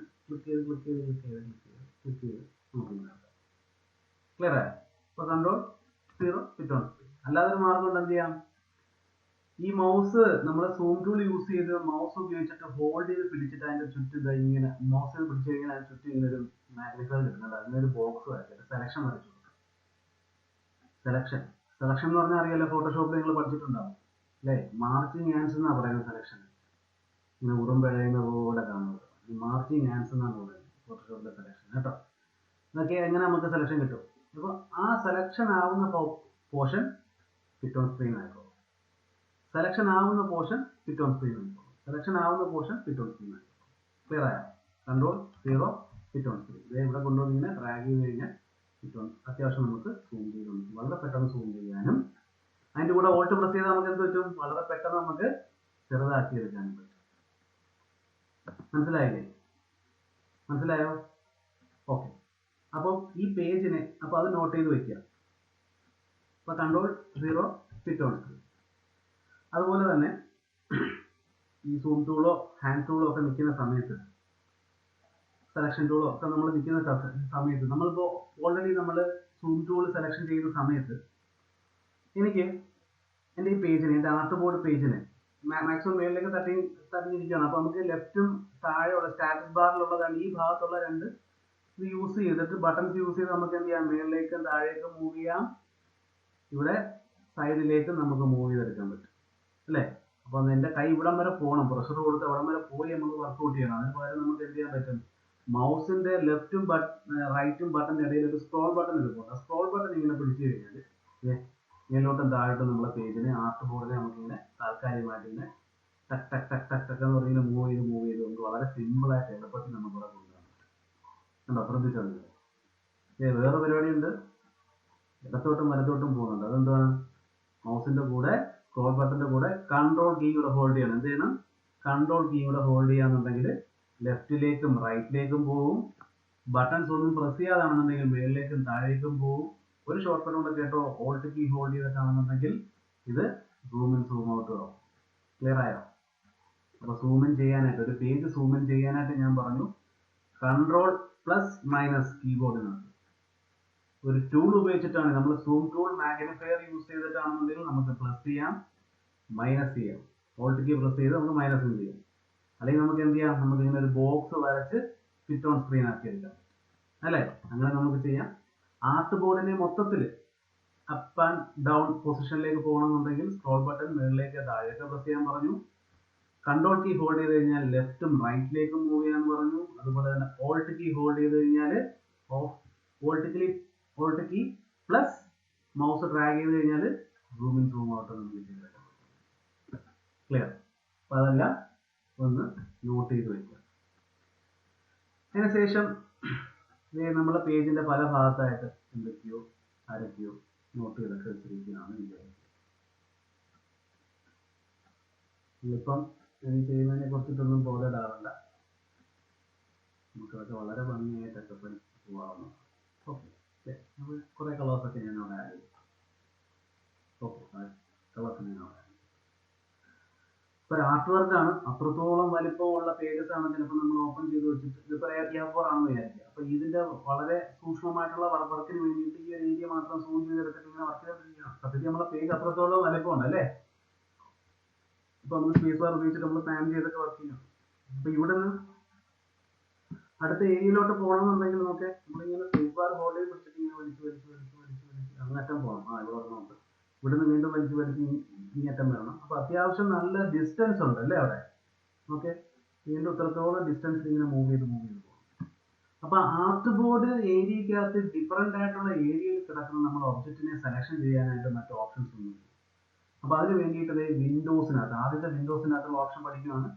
ക്ലിക്ക് ചെയ്ത് നമുക്ക് ക്ലിയർ ആയോ? ഇപ്പോൾ Ctrl+0 ഫിറ്റ് ഓൺ സ്ക്രീൻ. അല്ലാതൊരു മാർഗം കൊണ്ട് എന്ത് ചെയ്യാം? ഈ മൗസ് നമ്മൾ സൂം ടൂൾ യൂസ് ചെയ്ത് മൗസ് ഉപയോഗിച്ചിട്ട് ഹോൾഡ് ചെയ്ത് പിടിച്ചിട്ട് അതിൻ്റെ ചുറ്റും ഇങ്ങനെ മൗസ് പിടിച്ചു കഴിഞ്ഞാൽ അതിന് ചുറ്റും ഇങ്ങനെ ഒരു മാഗ്നിഫയർ കിട്ടുന്നുണ്ട്. അതിനൊരു ബോക്സ് വരച്ചിട്ട് സെലക്ഷൻ വരച്ചു കൊടുക്കും. സെലക്ഷൻ എന്ന് പറഞ്ഞാൽ അറിയാലോ, ഫോട്ടോഷോപ്പിൽ നിങ്ങൾ പഠിച്ചിട്ടുണ്ടാവും അല്ലേ. മാർച്ചിങ് ആൻസ് എന്നാണ് പറയുന്നത്. സെലക്ഷൻ ഇങ്ങനെ ഉറുമ്പഴയുന്ന പോലെ കാണുന്നത് ഈ മാർച്ചിങ് ആൻസ് എന്നാണ് പറയുന്നത് ഫോട്ടോഷോപ്പിലെ സെലക്ഷൻ കേട്ടോ. ഇതൊക്കെ എങ്ങനെ നമുക്ക് സെലക്ഷൻ കിട്ടും? അപ്പോൾ ആ സെലക്ഷൻ ആവുന്ന പോർഷൻ ഫിറ്റ് ഓൺ സ്ക്രീൻ ആയിക്കോളും. സെലക്ഷൻ ആവുന്ന പോർഷൻ ഫിറ്റ് ഓൺ സ്ക്രീൻ ആയിക്കോളും. ക്ലിയർ ആയോ? Ctrl+0 fit on screen. ഇവിടെ കൊണ്ടുവന്ന് ഇങ്ങനെ ഡ്രാഗ് ചെയ്ത് കഴിഞ്ഞാൽ അത്യാവശ്യം നമുക്ക് സൂം ചെയ്ത് വളരെ പെട്ടെന്ന് സൂം ചെയ്യാനും അതിൻ്റെ കൂടെ ഓൾട്ട് പ്രസ് ചെയ്താൽ നമുക്ക് എന്ത് പറ്റും, വളരെ പെട്ടെന്ന് നമുക്ക് ചെറുതാക്കി എടുക്കാനും പറ്റും. മനസ്സിലായില്ലേ? മനസ്സിലായോ? ഓക്കെ. അപ്പോൾ ഈ പേജിനെ അപ്പോൾ അത് നോട്ട് ചെയ്ത് വെക്കുക. അപ്പോൾ Ctrl+0 ഫിറ്റ് ഓൺ സ്ക്രീൻ. അതുപോലെ തന്നെ ഈ സൂം ടൂളോ ഹാൻഡ് ടൂളോ ഒക്കെ നിൽക്കുന്ന സമയത്ത്, സെലക്ഷൻ ടൂളോ ഒക്കെ നമ്മൾ നിൽക്കുന്ന സമയത്ത്, നമ്മളിപ്പോൾ ഓൾറെഡി നമ്മൾ സൂം ടൂൾ സെലക്ഷൻ ചെയ്യുന്ന സമയത്ത് എനിക്ക് എൻ്റെ ഈ പേജിന്, എൻ്റെ ആർട്ട് ബോർഡ് പേജിന് മാക്സിമം മേളിലേക്ക് തട്ടിയിരിക്കുകയാണ്. അപ്പോൾ നമുക്ക് ലെഫ്റ്റും താഴെയുള്ള സ്റ്റാറ്റസ് ബാറിലുള്ളതാണ് ഈ ഭാഗത്തുള്ള രണ്ട് ഇത് യൂസ് ചെയ്തിട്ട്, ബട്ടൺസ് യൂസ് ചെയ്ത് നമുക്ക് എന്ത് ചെയ്യാം, മേളിലേക്കും താഴേക്കും മൂവ് ചെയ്യാം, ഇവിടെ സൈഡിലേക്ക് നമുക്ക് മൂവ് ചെയ്തെടുക്കാൻ പറ്റും അല്ലേ? അപ്പോൾ എൻ്റെ കൈ ഇവിടം വരെ പോകണം, പ്രഷർ കൊടുത്ത് അവിടം വരെ പോയി നമുക്ക് വർക്ക്ഔട്ട് ചെയ്യണം. അതിന് പകരം നമുക്ക് എന്ത് ചെയ്യാൻ പറ്റും, മൗസിന്റെ ലെഫ്റ്റും റൈറ്റും ബട്ടന്റെ ഇടയിൽ ഒരു സ്ക്രോൾ ബട്ടൺ എടുക്കും. ആ സ്ക്രോൾ ബട്ടൺ ഇങ്ങനെ പിടിച്ചു കഴിഞ്ഞാൽ മേലോട്ടും താഴോട്ടും നമ്മളെ പേജിനെ, ആർട്ട് ബോർഡിനെ നമുക്കിങ്ങനെ താൽക്കാലികമായിട്ട് ഇങ്ങനെ ടക്ക് ടക്ക് ടക്ക് ടക്ക് ടക്ക് എന്ന് പറഞ്ഞാൽ മൂവ് ചെയ്ത് നമുക്ക് വളരെ സിമ്പിളായിട്ട് എളുപ്പത്തിൽ നമുക്ക് ഇവിടെ കൊണ്ടുപോകാൻ പറ്റും. കണ്ടോ? ശ്രദ്ധിച്ചത്? വേറെ പരിപാടിയുണ്ട്, ഇടത്തോട്ടും വലത്തോട്ടും പോകുന്നുണ്ട്. അതെന്താണ്? മൗസിന്റെ കൂടെ സ്ക്രോൾ ബട്ടന്റെ കൂടെ കൺട്രോൾ കീ കൂടെ ഹോൾഡ് ചെയ്യണം. എന്ത് ചെയ്യണം? കൺട്രോൾ കീ കൂടെ ഹോൾഡ് ചെയ്യാന്നുണ്ടെങ്കിൽ ലെഫ്റ്റിലേക്കും റൈറ്റിലേക്കും പോകും. ബട്ടൺസ് ഒന്നും പ്രസ് ചെയ്യാതാണെന്നുണ്ടെങ്കിൽ മേളിലേക്കും താഴേക്കും പോകും. ഒരു ഷോർട്ട് കട്ട് കൂടെ കേട്ടോ, ഓൾട്ട് കീ ഹോൾഡ് ചെയ്തിട്ടാണെന്നുണ്ടെങ്കിൽ ഇത് സൂം ഇൻ സൂം ഔട്ട് ആവും. ക്ലിയർ ആയോ? അപ്പൊ സൂം ഇൻ ചെയ്യാനായിട്ട്, ഒരു പേജ് സൂം ഇൻ ചെയ്യാനായിട്ട് ഞാൻ പറഞ്ഞു Ctrl+- കീബോർഡിനകത്ത് ഒരു ടൂൾ ഉപയോഗിച്ചിട്ടാണ്. നമ്മൾ സൂം ടൂൾ മാഗ്നിഫയർ യൂസ് ചെയ്തിട്ടാണെന്നുണ്ടെങ്കിൽ നമുക്ക് പ്ലസ് ചെയ്യാം, മൈനസ് ചെയ്യാം. ഓൾട്ട് കീ പ്രസ് ചെയ്ത് നമുക്ക് മൈനസും ചെയ്യാം. അല്ലെങ്കിൽ നമുക്ക് എന്ത് ചെയ്യാം, നമുക്ക് ഇങ്ങനെ ഒരു ബോക്സ് വരച്ച് ഫിറ്റ് ഓൺ സ്ക്രീൻ ആക്കി എടുക്കാം അല്ലേ? അങ്ങനെ നമുക്ക് ചെയ്യാം. ആർട്ട് ബോർഡിനെ മൊത്തത്തിൽ അപ്പ് ആൻഡ് ഡൗൺ പൊസിഷനിലേക്ക് പോകണമെന്നുണ്ടെങ്കിൽ സ്ക്രോൾ ബട്ടൺ മുകളിലേക്ക് താഴേക്ക് പ്രസ് ചെയ്യാൻ പറഞ്ഞു. കൺട്രോൾ കീ ഹോൾഡ് ചെയ്ത് കഴിഞ്ഞാൽ ലെഫ്റ്റും റൈറ്റിലേക്കും മൂവ് ചെയ്യാൻ പറഞ്ഞു. അതുപോലെ തന്നെ ഓൾട്ട് കീ ഹോൾഡ് ചെയ്ത് കഴിഞ്ഞാൽ alt key plus mouse drag ചെയ്ത് കഴിഞ്ഞാൽ സൂം ഇൻ സൂം ഔട്ട് നമുക്ക് ചെയ്തെടുക്കാം. ക്ലിയർ? അപ്പൊ അതെല്ലാം ഒന്ന് നോട്ട് ചെയ്ത് വയ്ക്കുക. അതിനുശേഷം നമ്മുടെ പേജിന്റെ പല ഭാഗത്തായിട്ട് എന്തൊക്കെയോ ആരൊക്കെയോ നോട്ട് ചെയ്തൊക്കെ വെച്ചിരിക്കുകയാണ് വിചാരിക്കുക. ഇപ്പം ചെയ്യുന്നതിനെ കുറിച്ചിട്ടൊന്നും ബോധേഡാവണ്ട, നമുക്കതൊക്കെ വളരെ ഭംഗിയായിട്ടൊക്കെ പോകാവുന്നു. ഓക്കെ, കുറെ കളേഴ്സൊക്കെ ഞാൻ അവിടെ ആഡ് ചെയ്തു. ഓക്കെ, കളേഴ്സ് ഞാൻ അവിടെ ഇപ്പൊ ഒരു ആർട്ട് വർക്കാണ്, അത്രത്തോളം വലിപ്പമുള്ള പേജസ് ആണ് ചിലപ്പോൾ നമ്മൾ ഓപ്പൺ ചെയ്ത് വെച്ചിട്ട്, ഇതിപ്പോൾ A4 ആണെന്ന് വിചാരിക്കുക. അപ്പൊ ഇതിന്റെ വളരെ സൂക്ഷ്മമായിട്ടുള്ള വർക്കിന് വേണ്ടിയിട്ട് ഈ ഒരു ഏരിയ മാത്രം സൂം ചെയ്തെടുത്തിട്ട് ഇങ്ങനെ വർക്ക് ചെയ്തിരിക്കണം. സത്യത്തിൽ നമ്മളെ പേജ് അത്രത്തോളം വലിപ്പമുണ്ട് അല്ലേ? ഇപ്പൊ നമ്മൾ സ്പേസ് ബാർ ഉപയോഗിച്ചിട്ട് നമ്മൾ പാൻ ചെയ്തൊക്കെ വർക്ക് ചെയ്യണം. അപ്പൊ ഇവിടെ നിന്ന് അടുത്ത ഏരിയയിലോട്ട് പോകണമെന്നുണ്ടെങ്കിൽ നമുക്ക് നമ്മളിങ്ങനെ സ്പേസ് ബാർ ഹോൾഡ് ചെയ്ത് പിടിച്ചിട്ട് ഇങ്ങനെ വലിച്ച് അങ്ങറ്റം പോകണം. ഇവിടെ നമുക്ക് ഇവിടുന്ന് വീണ്ടും വലിച്ച് ഇങ്ങറ്റം വരണം. അപ്പൊ അത്യാവശ്യം നല്ല ഡിസ്റ്റൻസ് ഉണ്ട് അല്ലേ അവിടെ? ഓക്കെ, വീണ്ടും ഇത്രത്തോളം ഡിസ്റ്റൻസ് ഇങ്ങനെ മൂവ് ചെയ്ത് പോകും. അപ്പൊ ആർട്ട് ബോർഡ് ഏരിയക്കകത്ത് ഡിഫറെന്റ് ആയിട്ടുള്ള ഏരിയയിൽ കിടക്കുന്ന നമ്മൾ ഒബ്ജക്റ്റിനെ സെലക്ഷൻ ചെയ്യാനായിട്ട് മറ്റു ഓപ്ഷൻസ് ഒന്നും. അപ്പൊ അതിന് വേണ്ടിയിട്ട് വിൻഡോസിനകത്ത്, ആദ്യത്തെ വിൻഡോസിനകത്തുള്ള ഓപ്ഷൻ പഠിക്കുകയാണ്.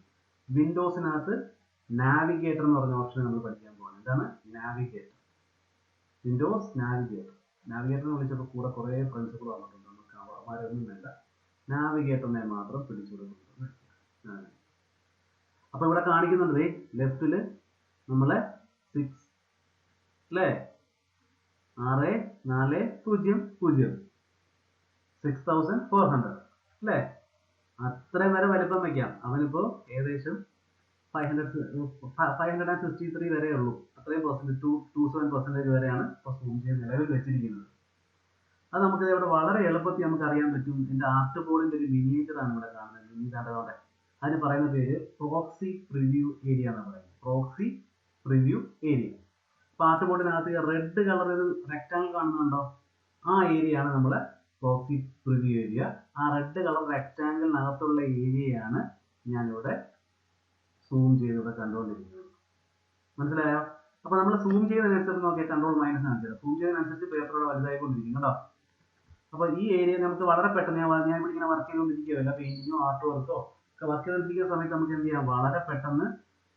വിൻഡോസിനകത്ത് നാവിഗേറ്റർ എന്ന് പറഞ്ഞ ഓപ്ഷൻ നമ്മൾ പഠിക്കാൻ പോകണം. എന്താണ് നാവിഗേറ്റർ? വിൻഡോസ് നാവിഗേറ്റർ എന്ന് വിളിച്ചപ്പോൾ കൂടെ കുറെ പ്രിൻസിപ്പിൾ വന്നിട്ടുണ്ട്. നമുക്ക് അവരൊന്നും വേണ്ട, നാവിഗേറ്ററിനെ മാത്രം പിടിച്ചു കൊടുക്കുന്നത്. അപ്പൊ ഇവിടെ കാണിക്കുന്നുണ്ട് ലെഫ്റ്റില് നമ്മളെ 6 അല്ലേ, 6400 6400 അല്ലേ? അത്രയും വരെ വലിപ്പം വയ്ക്കാം. അവനിപ്പോ ഏകദേശം 563 വരെ ഉള്ളൂ. അത്രയും 27% വരെയാണ് ഇപ്പൊ സൂം ചെയ്ത് നിലവിൽ വെച്ചിരിക്കുന്നത്. അത് നമുക്ക് ഇവിടെ വളരെ എളുപ്പത്തിൽ നമുക്ക് അറിയാൻ പറ്റും. ഇതിന്റെ ആർട്ട് ബോർഡിന്റെ ഒരു മിനിയേച്ചർ ആണ് ഇവിടെ കാണുന്നത്. അതിന് പറയുന്ന പേര് പ്രോക്സി പ്രിവ്യൂ ഏരിയ എന്ന് പറയുന്നത്. Proxy preview area. അപ്പൊ ആർട്ട് ബോർഡിനകത്ത് റെഡ് കളർ ഒരു റെക്ടാങ്കിൾ കാണുന്നുണ്ടോ? ആ ഏരിയ ആണ് നമ്മളെ പ്രോക്സി പ്രിവ്യൂ ഏരിയ. ആ റെഡ് കളർ റെക്ടാങ്കിളിനകത്തുള്ള ഏരിയയാണ് ഞാനിവിടെ സൂം ചെയ്തിവിടെ കണ്ടുകൊണ്ടിരിക്കുന്നത്. മനസ്സിലായോ? അപ്പൊ നമ്മൾ സൂം ചെയ്യുന്നതിനനുസരിച്ച് നോക്കിയാൽ Ctrl- കാണിച്ചത്, സൂം ചെയ്യുന്നതിനനുസരിച്ച് പേപ്പറോടെ വലുതായിക്കൊണ്ടിരിക്കും കേട്ടോ. അപ്പൊ ഈ ഏരിയ നമുക്ക് വളരെ പെട്ടെന്ന്, ഞാൻ ഇവിടെ ഇങ്ങനെ വർക്ക് ചെയ്തുകൊണ്ടിരിക്കുകയല്ല, പെയിന്റിങ്ങോ ആർട്ട് വർക്കോ ഒക്കെ വർക്ക് ചെയ്തുകൊണ്ടിരിക്കുന്ന സമയത്ത് നമുക്ക് എന്ത് ചെയ്യാം, വളരെ പെട്ടെന്ന്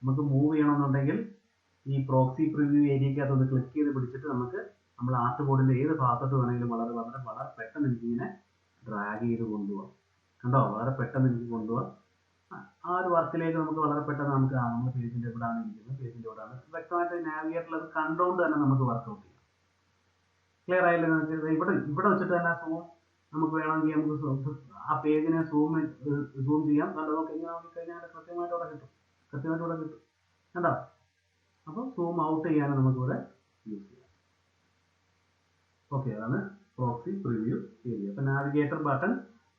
നമുക്ക് മൂവ് ചെയ്യണമെന്നുണ്ടെങ്കിൽ ഈ പ്രോക്സി പ്രിവ്യൂ ഏരിയക്കകത്ത് ഒന്ന് ക്ലിക്ക് ചെയ്ത് പിടിച്ചിട്ട് നമുക്ക് നമ്മൾ ആർട്ട് ബോർഡിൻ്റെ ഏത് ഭാഗത്തോട്ട് വേണമെങ്കിലും വളരെ വളരെ വളരെ പെട്ടെന്ന് എനിക്കിങ്ങനെ ഡ്രാഗ് ചെയ്ത് കൊണ്ടുപോകാം. കണ്ടോ, വളരെ പെട്ടെന്ന് എനിക്ക് കൊണ്ടുപോകാം. ആ ഒരു വർക്കിലേക്ക് നമുക്ക് വളരെ പെട്ടെന്ന് നമുക്ക് നമ്മൾ പേജിൻ്റെ ഇവിടെയാണ് ഇരിക്കുന്നത്, പേജിൻ്റെ ഇവിടെയാണ് വ്യക്തമായിട്ട് നാവിഗേറ്ററിൽ അത് കണ്ടുകൊണ്ട് തന്നെ നമുക്ക് വർക്കൗട്ട് ചെയ്യാം. ക്ലിയർ ആയില്ലേ നിങ്ങൾക്ക്? ഇവിടെ ഇവിടെ വെച്ചിട്ട് തന്നെ സൂം നമുക്ക് വേണമെങ്കിൽ നമുക്ക് ആ പേജിനെ സൂം ചെയ്യാം. കണ്ടോ, നമുക്ക് എങ്ങനെ നോക്കിക്കഴിഞ്ഞാൽ കൃത്യമായിട്ട് ഇവിടെ കിട്ടും, കൃത്യമായിട്ട് ഇവിടെ കിട്ടും. കണ്ടോ, അപ്പോൾ സൂം ഔട്ട് ചെയ്യാൻ നമുക്കിവിടെ യൂസ് ചെയ്യാം. ഓക്കെ, അതാണ് പ്രോക്സി പ്രിവ്യൂ ഏരിയ. അപ്പോൾ നാവിഗേറ്റർ ബട്ടൺ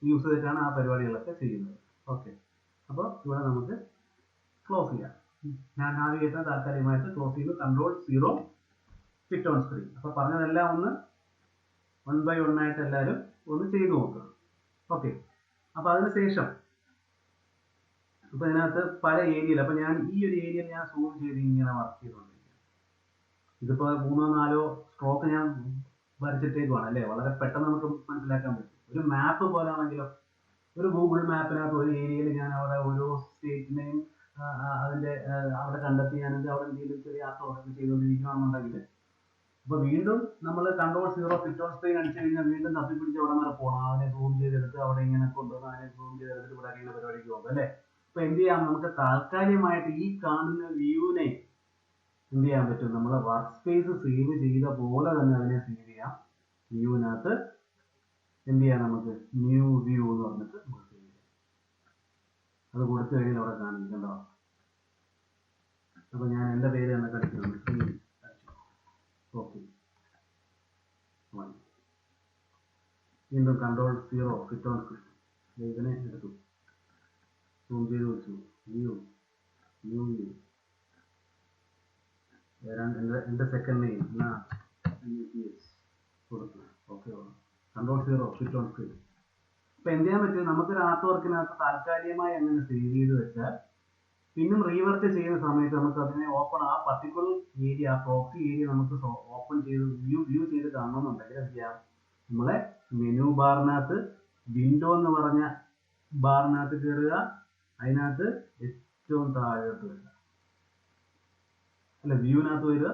യൂസ് ചെയ്തിട്ടാണ് ആ പരിപാടികളൊക്കെ ചെയ്യുന്നത്. ഓക്കെ, അപ്പോൾ ഇവിടെ നമുക്ക് ക്ലോസ് ചെയ്യാം. ഞാൻ നാവിഗേറ്റർ താൽക്കാലികമായിട്ട് ക്ലോസ് ചെയ്തു. Ctrl+0 fit on screen. അപ്പോൾ പറഞ്ഞതെല്ലാം ഒന്ന് 1 by 1 ആയിട്ട് എല്ലാവരും ഒന്ന് ചെയ്തു നോക്കുക. ഓക്കെ, അപ്പോൾ അതിനുശേഷം അപ്പോൾ ഇതിനകത്ത് പല ഏരിയയിൽ, അപ്പോൾ ഞാൻ ഈ ഒരു ഏരിയയിൽ ഞാൻ സൂം ചെയ്ത് ഇങ്ങനെ വർക്ക് ചെയ്തുകൊണ്ടിരിക്കുക. ഇതിപ്പോൾ 3-4 സ്ട്രോക്ക് ഞാൻ വരച്ചിട്ടേക്കുവാണ് അല്ലേ, വളരെ പെട്ടെന്ന് നമുക്ക് മനസ്സിലാക്കാൻ പറ്റും. ഒരു മാപ്പ് പോലെ ആണെങ്കിലോ, ഒരു ഗൂഗിൾ മാപ്പിനകത്ത് ഒരു ഏരിയയിൽ ഞാൻ അവിടെ ഓരോ സ്റ്റേറ്റിനെയും അതിൻ്റെ അവിടെ കണ്ടെത്തി ഞാൻ അവിടെ എന്തെങ്കിലും ചെറിയ ആർട്ടൊക്കെ ചെയ്തുകൊണ്ടിരിക്കുകയാണെന്നുണ്ടെങ്കിൽ, അപ്പോൾ വീണ്ടും നമ്മൾ Ctrl+0 ഫിറ്റ് ഓൺ സ്ക്രീൻ അടിച്ചു കഴിഞ്ഞാൽ വീണ്ടും തപ്പിപ്പിടിച്ച് അവിടെ വരെ പോകണം. അതിനെ സൂം ചെയ്തെടുത്ത് അവിടെ ഇങ്ങനെ കൊണ്ടുവന്ന് അതിനെ സൂം ചെയ്തെടുത്ത് ഇവിടെ ഇങ്ങനെ പരിപാടിക്ക് പോകും അല്ലേ. അപ്പോൾ എന്ത് ചെയ്യാം, നമുക്ക് താൽക്കാലികമായിട്ട് ഈ കാണുന്ന വ്യൂവിനെ എന്ത് ചെയ്യാൻ പറ്റും, നമ്മളെ വർക്ക് സ്പേസ് സേവ് ചെയ്ത പോലെ തന്നെ അതിനെ സേവ് ചെയ്യാം. വ്യൂവിനകത്ത് എന്ത് ചെയ്യാം, നമുക്ക് ന്യൂ വ്യൂ എന്ന് പറഞ്ഞിട്ട് നമുക്ക് സേവ് ചെയ്യാം. അത് കൊടുത്തു കഴിഞ്ഞാൽ അവിടെ കാണിക്കണ്ടോ. അപ്പോൾ ഞാൻ എൻ്റെ പേര് തന്നെ കളിക്കുന്നുണ്ട്. ഓക്കെ, വീണ്ടും Ctrl+0 ഫിറ്റ് ഓൺ സ്ക്രീൻ ഇതിനെ എടുത്തു, സൂം ചെയ്ത് വെച്ചു. വ്യൂ ന്യൂ വ്യൂ, എൻ്റെ സെക്കൻഡ് നെയിം കൊടുത്തു. Okay, Ctrl+0 fit on screen. അപ്പോൾ എന്ത് ചെയ്യാൻ പറ്റും, നമുക്കൊരു ആർട്ട് വർക്കിനകത്ത് താൽക്കാലികമായി അങ്ങനെ സേവ് ചെയ്ത് വെച്ചാൽ പിന്നും റീവർക്ക് ചെയ്യുന്ന സമയത്ത് നമുക്ക് അതിനെ ഓപ്പൺ ആ പർട്ടിക്കുലർ ഏരിയ, ആ പ്രോക്സി ഏരിയ നമുക്ക് ഓപ്പൺ ചെയ്ത് വ്യൂ ചെയ്ത് കാണണമെന്നുണ്ടെങ്കിൽ എന്ത് ചെയ്യാം, നമ്മളെ മെനു ബാറിനകത്ത് വിൻഡോ എന്ന് പറഞ്ഞ ബാറിനകത്ത് കയറുക, അതിനകത്ത് ഏറ്റവും താഴോട്ട് വരിക, അല്ല വ്യൂവിനകത്ത് വരിക,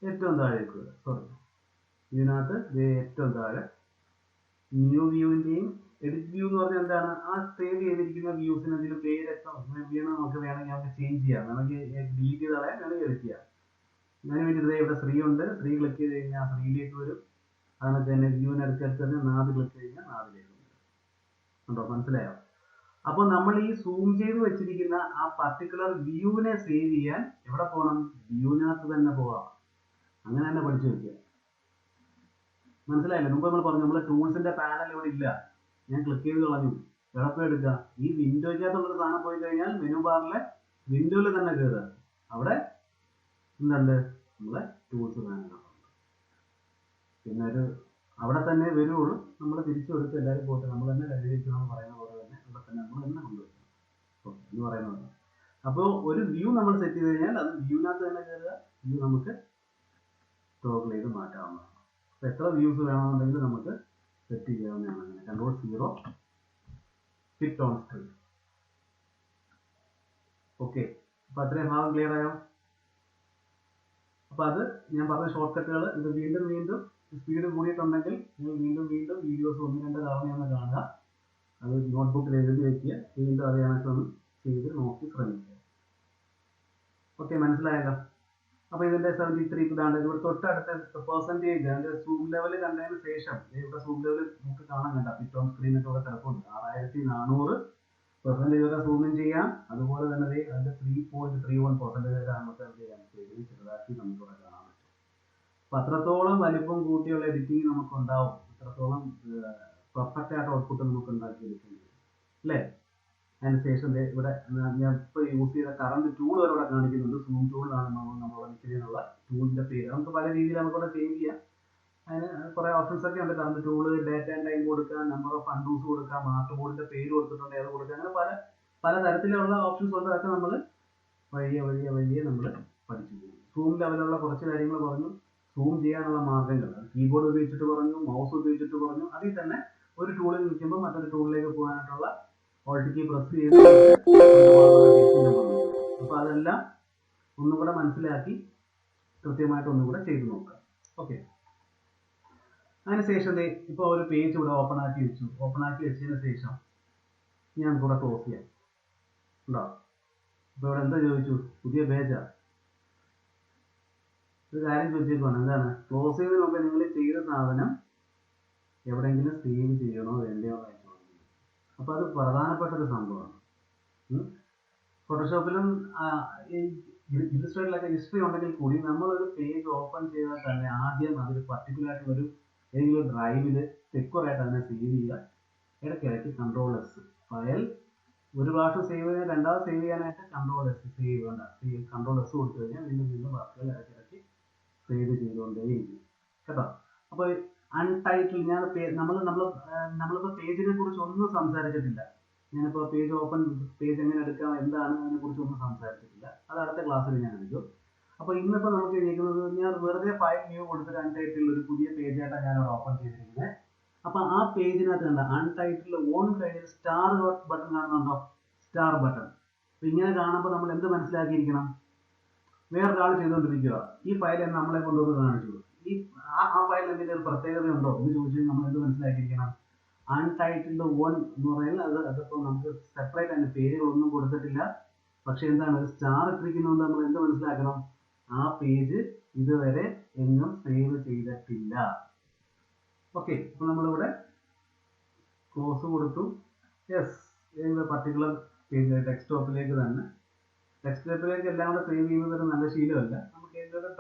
ഏറ്റവും താഴേക്ക് വരിക, സോറി വ്യൂവിനകത്ത് ഏറ്റവും താഴെ ന്യൂ വ്യൂവിൻ്റെയും എഡിറ്റ് വ്യൂ എന്ന് പറഞ്ഞാൽ എന്താണ്, ആ സേവ് ചെയ്തിരിക്കുന്ന വ്യൂസിന് എന്തെങ്കിലും പേരൊക്കെ നമുക്ക് വേണമെങ്കിൽ നമുക്ക് ചേഞ്ച് ചെയ്യാം, നമുക്ക് ഡിലീറ്റ് ചെയ്ത് കളയാം, വേണമെങ്കിൽ എഡിറ്റ് ചെയ്യാം. അതിന് വേണ്ടി ഇവിടെ ശ്രീ ഉണ്ട്, ശ്രീ ക്ലിക്ക് ചെയ്ത് കഴിഞ്ഞാൽ ശ്രീയിലേക്ക് വരും. അതിനകത്ത് തന്നെ വ്യൂവിന് അടുത്ത് തന്നെ നാല് ക്ലിക്ക് കഴിഞ്ഞാൽ നാലിലേക്ക് വരും. ഉണ്ടോ, മനസ്സിലായോ? അപ്പോൾ നമ്മൾ ഈ സൂം ചെയ്ത് വെച്ചിരിക്കുന്ന ആ പർട്ടിക്കുലർ വ്യൂവിനെ സേവ് ചെയ്യാൻ എവിടെ പോകണം, വ്യൂവിനകത്ത് തന്നെ പോകാം. അങ്ങനെ തന്നെ പഠിച്ചു വെക്കുക. മനസ്സിലായില്ലേ? മുമ്പ് നമ്മൾ പറഞ്ഞു നമ്മൾ ടൂൾസിന്റെ പാനൽ ഇവിടെ ഇല്ല, ഞാൻ ക്ലിക്ക് ചെയ്ത് കളഞ്ഞു. എളുപ്പം എടുക്കുക, ഈ വിൻഡോയ്ക്കകത്തുള്ളൊരു സാധനം പോയി കഴിഞ്ഞാൽ മെനു ബാറിലെ വിൻഡോയിൽ തന്നെ കയറുക, അവിടെ എന്തുണ്ട്, നമ്മളെ ടൂൾസ് പാനലുണ്ട്. പിന്നെ ഒരു അവിടെ തന്നെ വരുവുള്ളൂ, നമ്മൾ തിരിച്ചു കൊടുത്ത് എല്ലാവരും പോയിട്ട് നമ്മൾ തന്നെ കരുതി വെക്കണമെന്ന് പറയുന്ന പോലെ തന്നെ അവിടെ തന്നെ നമ്മൾ തന്നെ കൊണ്ടുവയ്ക്കണം. ഓക്കെ എന്ന് പറയുന്നത്. അപ്പോൾ ഒരു വ്യൂ നമ്മൾ സെറ്റ് ചെയ്ത് കഴിഞ്ഞാൽ അത് വ്യൂവിനകത്ത് തന്നെ കയറുക, വ്യൂ നമുക്ക് ടോഗിൾ ചെയ്ത് മാറ്റാവുന്നതാണ്. അപ്പോൾ എത്ര വ്യൂസ് വേണമെന്നുണ്ടെങ്കിൽ നമുക്ക് സെറ്റ് ചെയ്യാവുന്നതാണ്. അങ്ങനെ Ctrl+0 fit on screen. Okay, അപ്പോൾ അത്രയും ഭാഗം ക്ലിയർ ആയോ? അപ്പോൾ അത് ഞാൻ പറഞ്ഞ ഷോർട്ട് കട്ടുകൾ ഇത് വീണ്ടും സ്പീഡ് കൂടിയിട്ടുണ്ടെങ്കിൽ നിങ്ങൾ വീണ്ടും വീഡിയോസ് 1-2 തവണയൊന്ന് കാണുക, അത് നോട്ട്ബുക്കിൽ എഴുതി വയ്ക്കുക, വീണ്ടും അത് കണക്കൊന്ന് ചെയ്ത് നോക്കി ശ്രമിക്കുക. ഓക്കെ, മനസ്സിലായല്ലോ? അപ്പോൾ ഇതിൻ്റെ 73 ഇതാണ് ഇവിടെ തൊട്ടടുത്ത പെർസെൻറ്റേജ് അതിൻ്റെ സൂം ലെവൽ കണ്ടതിന് ശേഷം ഇവിടെ സൂം ലെവൽ നമുക്ക് കാണാൻ കണ്ട ഫിറ്റ് ഓൺ സ്ക്രീനൊക്കെ ഇവിടെ കിടപ്പുണ്ട്. 6400% വരെ സൂമിൻ ചെയ്യാം. അതുപോലെ തന്നെ അതിൻ്റെ 3.31% വരെ നമുക്ക് എന്ത് ചെയ്യാം, ചെറുതാക്കി നമുക്കിവിടെ കാണാൻ പറ്റും. അപ്പം അത്രത്തോളം വലിപ്പം കൂട്ടിയുള്ള എഡിറ്റിംഗ് നമുക്ക് ഉണ്ടാവും, അത്രത്തോളം പെർഫെക്റ്റ് ആയിട്ട് ഔട്ട്പുട്ട് നമുക്ക് ഉണ്ടാക്കിയെടുക്കേണ്ടി വരും അല്ലേ. അതിന് ശേഷം ഇവിടെ ഞാൻ ഇപ്പോൾ യൂസ് ചെയ്ത കറണ്ട് ടൂൾ വരെ ഇവിടെ കാണിക്കുന്നുണ്ട്. സൂം ടൂളിലാണ് നമ്മൾ ചെയ്യുന്നുള്ള ടൂളിൻ്റെ പേര്. നമുക്ക് പല രീതിയിൽ നമുക്കിവിടെ ചേഞ്ച് ചെയ്യാം. അതിന് കുറേ ഓപ്ഷൻസ് ഒക്കെ ഉണ്ട്. Current tool, date and time കൊടുക്കാം, നമ്പർ ഓഫ് അൺഡൂസ് കൊടുക്കാം, ആർട്ട് ബോർഡിൻ്റെ പേര് കൊടുത്തിട്ടുണ്ട് അത് കൊടുക്കാം, അങ്ങനെ പല തരത്തിലുള്ള ഓപ്ഷൻസ് ഉണ്ട്. അതൊക്കെ നമ്മൾ വഴിയെ നമ്മൾ പഠിച്ചു പോകും. സൂം ലെവലുള്ള കുറച്ച് കാര്യങ്ങൾ പറഞ്ഞു, സൂം ചെയ്യാനുള്ള മാർഗ്ഗങ്ങൾ കീബോർഡ് ഉപയോഗിച്ചിട്ട് പറഞ്ഞു, മൗസ് ഉപയോഗിച്ചിട്ട് പറഞ്ഞു. അതിൽ തന്നെ ഒരു ടൂളിൽ നിൽക്കുമ്പോൾ മറ്റൊരു ടൂളിലേക്ക് പോകാനായിട്ടുള്ള ഓൾട്ട് കീ പ്രസ് ചെയ്ത് അപ്പോൾ അതെല്ലാം ഒന്നുകൂടെ മനസ്സിലാക്കി കൃത്യമായിട്ട് ഒന്നുകൂടെ ചെയ്തു നോക്കാം. ഓക്കെ, അതിനുശേഷം ഇപ്പോൾ ഒരു പേജ് ഇവിടെ ഓപ്പൺ ആക്കി വെച്ചു. ഓപ്പൺ ആക്കി വെച്ചതിന് ശേഷം ഞാൻ കൂടെ ക്ലോസ് ചെയ്യാം. ഉണ്ടോ? അപ്പോൾ ഇവിടെ എന്താ ചോദിച്ചു? പുതിയ പേജാ. ഒരു കാര്യം ചോദിച്ചേക്കാണ്, എന്താണ്? ക്ലോസ് ചെയ്യുന്നതിന് മുമ്പ് നിങ്ങൾ ചെയ്ത സാധനം എവിടെയെങ്കിലും സേവ് ചെയ്യണോ വേണ്ടയോ എന്ന് ചോദിക്കുന്നത്. അപ്പോൾ അത് പ്രധാനപ്പെട്ട ഒരു സംഭവമാണ്. ഫോട്ടോഷോപ്പിലും ഇല്ലസ്ട്രേറ്ററിലൊക്കെ ഹിസ്റ്ററി ഉണ്ടെങ്കിൽ കൂടി നമ്മളൊരു പേജ് ഓപ്പൺ ചെയ്താൽ തന്നെ ആദ്യം അതൊരു പർട്ടിക്കുലർ ആയിട്ടുള്ള ഒരു ഏതെങ്കിലും ഡ്രൈവിൽ സെക്യൂർ ആയിട്ട് അതിനെ സേവ് ചെയ്യുക. ഇടയ്ക്കിടയ്ക്ക് Ctrl+S ഫയൽ ഒരു പ്രാവശ്യം സേവ് ചെയ്യാൻ രണ്ടാമത് സേവ് ചെയ്യാനായിട്ട് Ctrl+S സേവ് വേണ്ട, Ctrl+S കൊടുത്തു കഴിഞ്ഞാൽ വീണ്ടും വർക്കുകൾ ഇടയ്ക്കിടയ്ക്ക് സേവ് ചെയ്തുകൊണ്ടേയിരിക്കും കേട്ടോ. അപ്പോൾ അൺടൈറ്റിൽ നമ്മളിപ്പോൾ പേജിനെ കുറിച്ച് ഒന്നും സംസാരിച്ചിട്ടില്ല. ഞാനിപ്പോൾ പേജ് എങ്ങനെ എടുക്കാം എന്താണ് അതിനെക്കുറിച്ച് ഒന്നും സംസാരിച്ചിട്ടില്ല. അത് അടുത്ത ക്ലാസ്സിൽ ഞാൻ എടുക്കും. അപ്പോൾ ഇന്നിപ്പോൾ നമുക്ക് ഇരിക്കുന്നത് ഞാൻ വെറുതെ ഫയൽ ന്യൂ കൊടുത്തിട്ട് അൺടൈറ്റിൽ ഒരു പുതിയ പേജായിട്ടാണ് ഞാൻ അവിടെ ഓപ്പൺ ചെയ്തിരിക്കുന്നത്. അപ്പോൾ ആ പേജിനകത്ത് കണ്ട അൺടൈറ്റിൽ ഓൺ കഴിഞ്ഞ സ്റ്റാർ ബട്ടൺ കാണുന്നുണ്ടോ? Star button. അപ്പോൾ ഇങ്ങനെ കാണുമ്പോൾ നമ്മൾ എന്ത് മനസ്സിലാക്കിയിരിക്കണം? വേറൊരാൾ ചെയ്തുകൊണ്ടിരിക്കുക. ഈ ഫയൽ നമ്മളെ കൊണ്ടുവന്ന് കാണിച്ചു. ആ ഫയൽ എന്തെങ്കിലും ഒരു പ്രത്യേകത ഉണ്ടോ എന്ന് ചോദിച്ചാൽ നമ്മൾ എന്ത് മനസ്സിലാക്കിയിരിക്കണം? അൺടൈറ്റിൽഡ് ഓൺ എന്ന് പറയുന്നത് അതിപ്പോൾ നമുക്ക് സെപ്പറേറ്റ് അതിൻ്റെ പേരുകളൊന്നും കൊടുത്തിട്ടില്ല. പക്ഷെ എന്താണ്, ഒരു സ്റ്റാർ ഇട്ടിരിക്കുന്നതുകൊണ്ട് നമ്മൾ എന്ത് മനസ്സിലാക്കണം? ആ പേജ് ഇതുവരെ എങ്ങും സേവ് ചെയ്തിട്ടില്ല. ഓക്കെ, അപ്പോൾ നമ്മളിവിടെ ക്ലോസ് കൊടുത്തു. യെസ്, ഏതെങ്കിലും പർട്ടിക്കുലർ പേജ് ഡെസ്ക്ടോപ്പിലേക്ക് തന്നെ. ഡെസ്ക്ടോപ്പിലേക്ക് എല്ലാം കൂടെ സേവ് ചെയ്യുന്നത് ഒരു നല്ല ശീലമല്ല. നമുക്ക് ഏതെങ്കിലും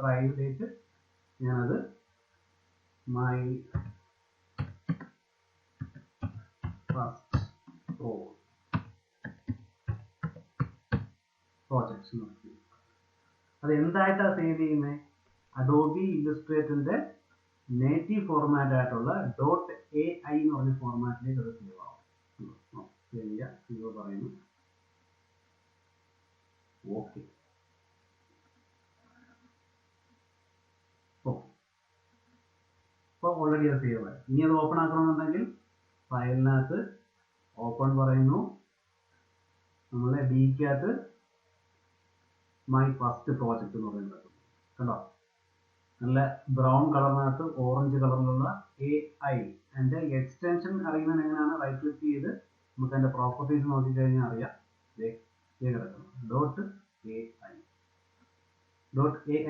ഡ്രൈവിലേക്ക് ഞാനത് മൈ ഫസ്റ്റ് പ്രോജക്ട്സ് നോക്കി. അത് എന്തായിട്ടാണ് സേവ് ചെയ്യുന്നത്? അഡോബി ഇല്ലസ്ട്രേറ്ററിന്റെ നേറ്റീവ് ഫോർമാറ്റ് ആയിട്ടുള്ള .ai എന്ന് പറഞ്ഞ ഫോർമാറ്റിലേക്ക് അത് സേവ് ആവും. സേവ് ചെയ്യുക, സേവ് പറയുന്നു. ഓക്കെ, ഇപ്പോൾ ഓൾറെഡി അത് സേവ് ആയി. ഇനി അത് ഓപ്പൺ ആക്കണമെന്നുണ്ടെങ്കിൽ ഫയലിനകത്ത് ഓപ്പൺ പറയുന്നു. നമ്മളെ ഡിക്കകത്ത് മൈ ഫസ്റ്റ് പ്രോജക്റ്റ് എന്ന് പറയുന്നത് കണ്ടോ? നല്ല ബ്രൗൺ കളറിനകത്ത് ഓറഞ്ച് കളറിലുള്ള AI. അതിൻ്റെ എക്സ്റ്റൻഷൻ അറിയുന്നത് എങ്ങനെയാണ്? റൈറ്റ് ക്ലിക്ക് ചെയ്ത് നമുക്ക് അതിൻ്റെ പ്രോപ്പർട്ടീസ് നോക്കിക്കഴിഞ്ഞാൽ അറിയാം. കിടക്കണം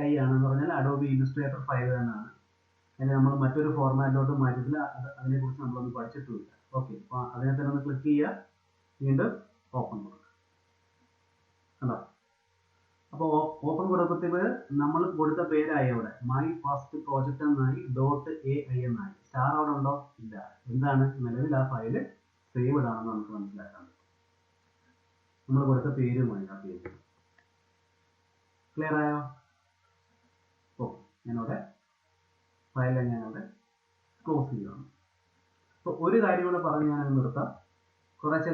.ai ആണെന്ന് പറഞ്ഞാൽ അഡോബി ഇല്ലസ്ട്രേറ്റർ ഫയൽ തന്നെയാണ്. അതിനെ നമ്മൾ മറ്റൊരു ഫോർമാറ്റിലോട്ട് മാറ്റിയിട്ടില്ല. അതിനെക്കുറിച്ച് നമ്മളൊന്നും പഠിച്ചിട്ടുമില്ല. ഓക്കെ, അപ്പോൾ അതിനെ തന്നെ ഒന്ന് ക്ലിക്ക് ചെയ്യുക, വീണ്ടും ഓപ്പൺ കൊടുക്കുക. കണ്ടോ? അപ്പോൾ ഓപ്പൺ കൊടുക്കുമ്പോൾ നമ്മൾ കൊടുത്ത പേരായി അവിടെ മൈ ഫസ്റ്റ് പ്രോജക്റ്റ് എന്നായി, .ai എന്നായി. സ്റ്റാർ അവിടെ ഉണ്ടോ? ഇല്ല. എന്താണ്? നിലവിൽ ആ ഫയൽ സേവ്ഡ് ആണെന്ന് നമുക്ക് മനസ്സിലാക്കാൻ പറ്റും. നമ്മൾ കൊടുത്ത പേരുമായി ആ പേര്. ക്ലിയർ ആയോ? ഓ, ഞാനവിടെ ഫയൽ ഞാനവിടെ ക്ലോസ് ചെയ്യുകയാണ്. അപ്പോൾ ഒരു കാര്യം കൂടെ പറഞ്ഞ് ഞാനത് നിർത്താം. കുറച്ച്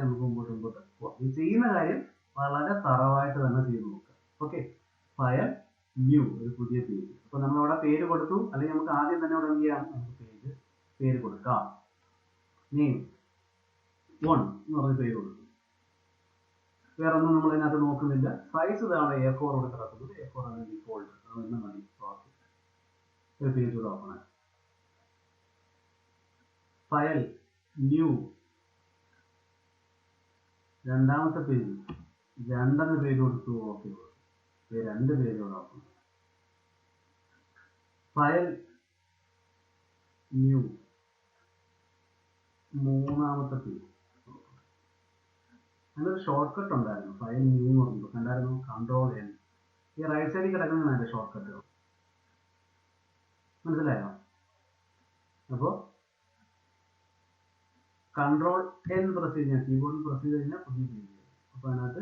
നമുക്ക് മുമ്പോട്ട് പോകാം. ഈ ചെയ്യുന്ന കാര്യം വളരെ തറവായിട്ട് തന്നെ ചെയ്ത് നോക്കുക. ഓക്കെ, ഫയൽ ന്യൂ, ഒരു പുതിയ പേജ്. അപ്പോൾ നമ്മളവിടെ പേര് കൊടുത്തു. അല്ലെങ്കിൽ നമുക്ക് ആദ്യം തന്നെ അവിടെ എന്ത് ചെയ്യാം? നമുക്ക് പേര് കൊടുക്കാം. നെയിം 1 എന്ന് പറഞ്ഞ പേര് കൊടുക്കും. വേറെ ഒന്നും നമ്മൾ അതിനകത്ത് നോക്കുന്നില്ല. സൈസ് ഇതാണ് A4 ഇവിടെ കിടക്കുന്നത്. A4 ആണ് ഡിഫോൾട്ട്, അത് തന്നെ മതി. ഓക്കെ, ഒരു പേജ് കൂടെ ഓപ്പൺ ആയി. ഫയൽ ന്യൂ, രണ്ടാമത്തെ പേജ്, 2 പേജ് കൊടുത്തു. ഓക്കെ, 2 പേജോടെ ഓപ്പൺ. ഫയൽ ന്യൂ, മൂന്നാമത്തെ പേജ്. അതിനൊരു ഷോർട്ട് കട്ട് ഉണ്ടായിരുന്നു. ഫയൽ ന്യൂ എന്ന് പറയുമ്പോൾ കണ്ടായിരുന്നു, Ctrl+N. ഈ റൈറ്റ് സൈഡിൽ കിടക്കുന്നതാണ് അതിൻ്റെ ഷോർട്ട് കട്ടുകൾ. മനസ്സിലായോ? അപ്പോൾ Ctrl+N പ്രസ് കഴിഞ്ഞാൽ, കീബോർഡിൽ പ്രസ് ചെയ്ത് കഴിഞ്ഞാൽ പുതിയ പേജ്. അപ്പോൾ അതിനകത്ത്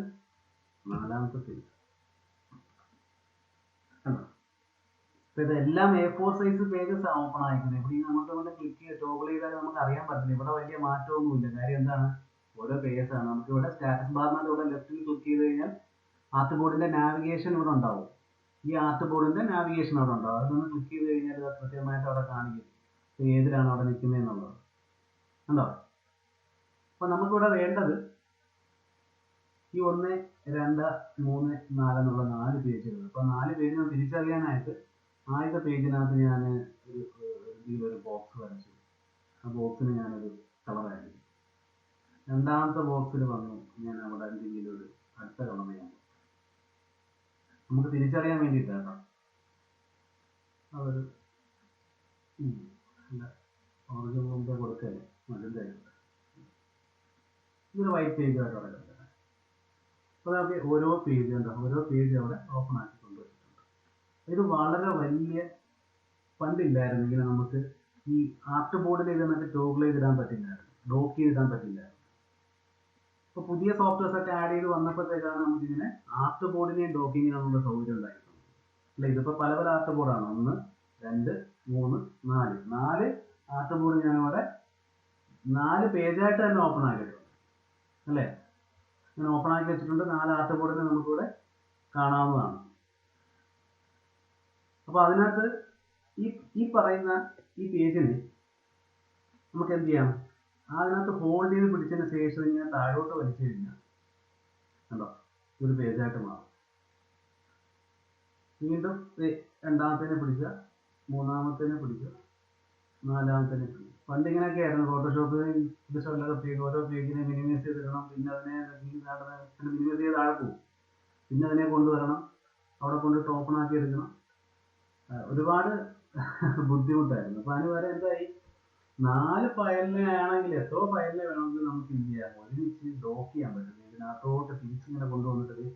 4ാമത്തെ പേജ് കണ്ടോ? അപ്പോൾ ഇതെല്ലാം A4 സൈസ് പേജസ് ഓപ്പൺ ആയിരിക്കുന്നത്. ഇവിടെ നമുക്ക് ക്ലിക്ക് ചെയ്ത് ടോഗിൾ ചെയ്താൽ നമുക്ക് അറിയാൻ പറ്റില്ല. ഇവിടെ വലിയ മാറ്റമൊന്നുമില്ല. കാര്യം എന്താണ്? ഓരോ പേജസ് ആണ്. നമുക്ക് ഇവിടെ സ്റ്റാറ്റസ് ബാറിനകത്ത് ഇവിടെ ലെഫ്റ്റിൽ ക്ലിക്ക് ചെയ്ത് കഴിഞ്ഞാൽ ആർട്ട് ബോർഡിന്റെ നാവിഗേഷൻ ഇവിടെ ഉണ്ടാവും. ഈ ആർട്ട് ബോർഡിന്റെ നാവിഗേഷൻ അവിടെ ഉണ്ടാവും. അതൊന്ന് ക്ലിക്ക് ചെയ്ത് കഴിഞ്ഞാൽ കൃത്യമായിട്ട് അവിടെ കാണിക്കും ഏതിലാണ് അവിടെ നിൽക്കുന്നത് എന്നുള്ളത്. കണ്ടോ? അപ്പോൾ നമുക്കിവിടെ വേണ്ടത് ഈ 1, 2, 3, 4 എന്നുള്ള 4 പേജുകൾ. അപ്പോൾ 4 പേജ് തിരിച്ചറിയാനായിട്ട് ആദ്യത്തെ പേജിനകത്ത് ഞാൻ ഒരു ആ ബോക്സിന് ഞാനൊരു കളർ ആഡ് ചെയ്യും. രണ്ടാമത്തെ ബോക്സിൽ വന്നു ഞാൻ അവിടെ എന്തെങ്കിലും ഒരു അടുത്ത കളർ ചെയ്യാൻ നമുക്ക് തിരിച്ചറിയാൻ വേണ്ടിയിട്ടാണ് അതൊരു ഓറഞ്ച് മുമ്പേ കൊടുക്കല്ലേ മജന്ത ഇതൊരു വൈറ്റ് പേജായിട്ട് അവിടെ കിടക്കുന്നത്. അപ്പോൾ നമുക്ക് ഓരോ പേജ് ഉണ്ടാകും, ഓരോ പേജ് അവിടെ ഓപ്പൺ ആക്കി കൊണ്ടുവച്ചിട്ടുണ്ട്. ഇത് വളരെ വലിയ പണ്ടില്ലായിരുന്നെങ്കിൽ നമുക്ക് ഈ ആർട്ട് ബോർഡിൽ ഇതിനകത്ത് ടോഗിൾ ചെയ്തിടാൻ പറ്റില്ലായിരുന്നു, ഡോക്ക് ചെയ്തിടാൻ പറ്റില്ലായിരുന്നു. ഇപ്പോൾ പുതിയ സോഫ്റ്റ്വെയർസ് ഒക്കെ ആഡ് ചെയ്ത് വന്നപ്പോഴത്തേക്കാണ് നമുക്കിങ്ങനെ ആർട്ട് ബോർഡിനെയും ഡോക്കിങ്ങിനുള്ള സൗകര്യം ഉണ്ടായിട്ടുണ്ട്. അല്ല, ഇതിപ്പോൾ പല പല ആർട്ട് ബോർഡാണ്, 1 2 3 4 ആർട്ട് ബോർഡ് ഞാനിവിടെ 4 പേജായിട്ട് തന്നെ ഓപ്പൺ ആക്കിയിട്ടുണ്ട് അല്ലേ. ഞാൻ ഓപ്പൺ ആക്കി വെച്ചിട്ടുണ്ട്. 4 ആർട്ട് ബോർഡിനെ നമുക്കിവിടെ കാണാവുന്നതാണ്. അപ്പോൾ അതിനകത്ത് ഈ പറയുന്ന ഈ പേജിന് നമുക്ക് എന്ത് ചെയ്യാം, അതിനകത്ത് ഹോൾഡ് ചെയ്ത് പിടിച്ചതിന് ശേഷം ഇങ്ങനെ താഴോട്ട് വലിച്ചു കഴിഞ്ഞാൽ കണ്ടോ ഒരു പേജായിട്ട് മാറും. വീണ്ടും രണ്ടാമത്തേനെ പിടിക്കുക, മൂന്നാമത്തേനെ പിടിക്കുക, നാലാമത്തേനെ പിടിക്കുക. പണ്ട് ഇങ്ങനെയൊക്കെ ആയിരുന്നു. ഫോട്ടോഷോപ്പ് ഇഷ്ടമല്ലാതെ ചെയ്ത് ഓരോ പേജിനെ മിനിമൈസ് ചെയ്തിടണം, പിന്നെ അതിനെ മിനിമൈസ് ചെയ്ത് താഴെ പോകും, പിന്നെ അതിനെ കൊണ്ടുവരണം, അവിടെ കൊണ്ടിട്ട് ഓപ്പൺ ആക്കി എടുക്കണം. ഒരുപാട് ബുദ്ധിമുട്ടായിരുന്നു. അപ്പോൾ അതിന് വരെ എന്തായി, 4 ഫയലിനെ ആണെങ്കിൽ എത്രയോ ഫയലിനെ വേണമെങ്കിൽ നമുക്ക് എന്ത് ചെയ്യാം, ഒരുമിച്ച് ഡോക്ക് ചെയ്യാൻ പറ്റും. ഇതിനകത്തോട്ട് തിരിച്ചിങ്ങനെ കൊണ്ടുവന്നിട്ട്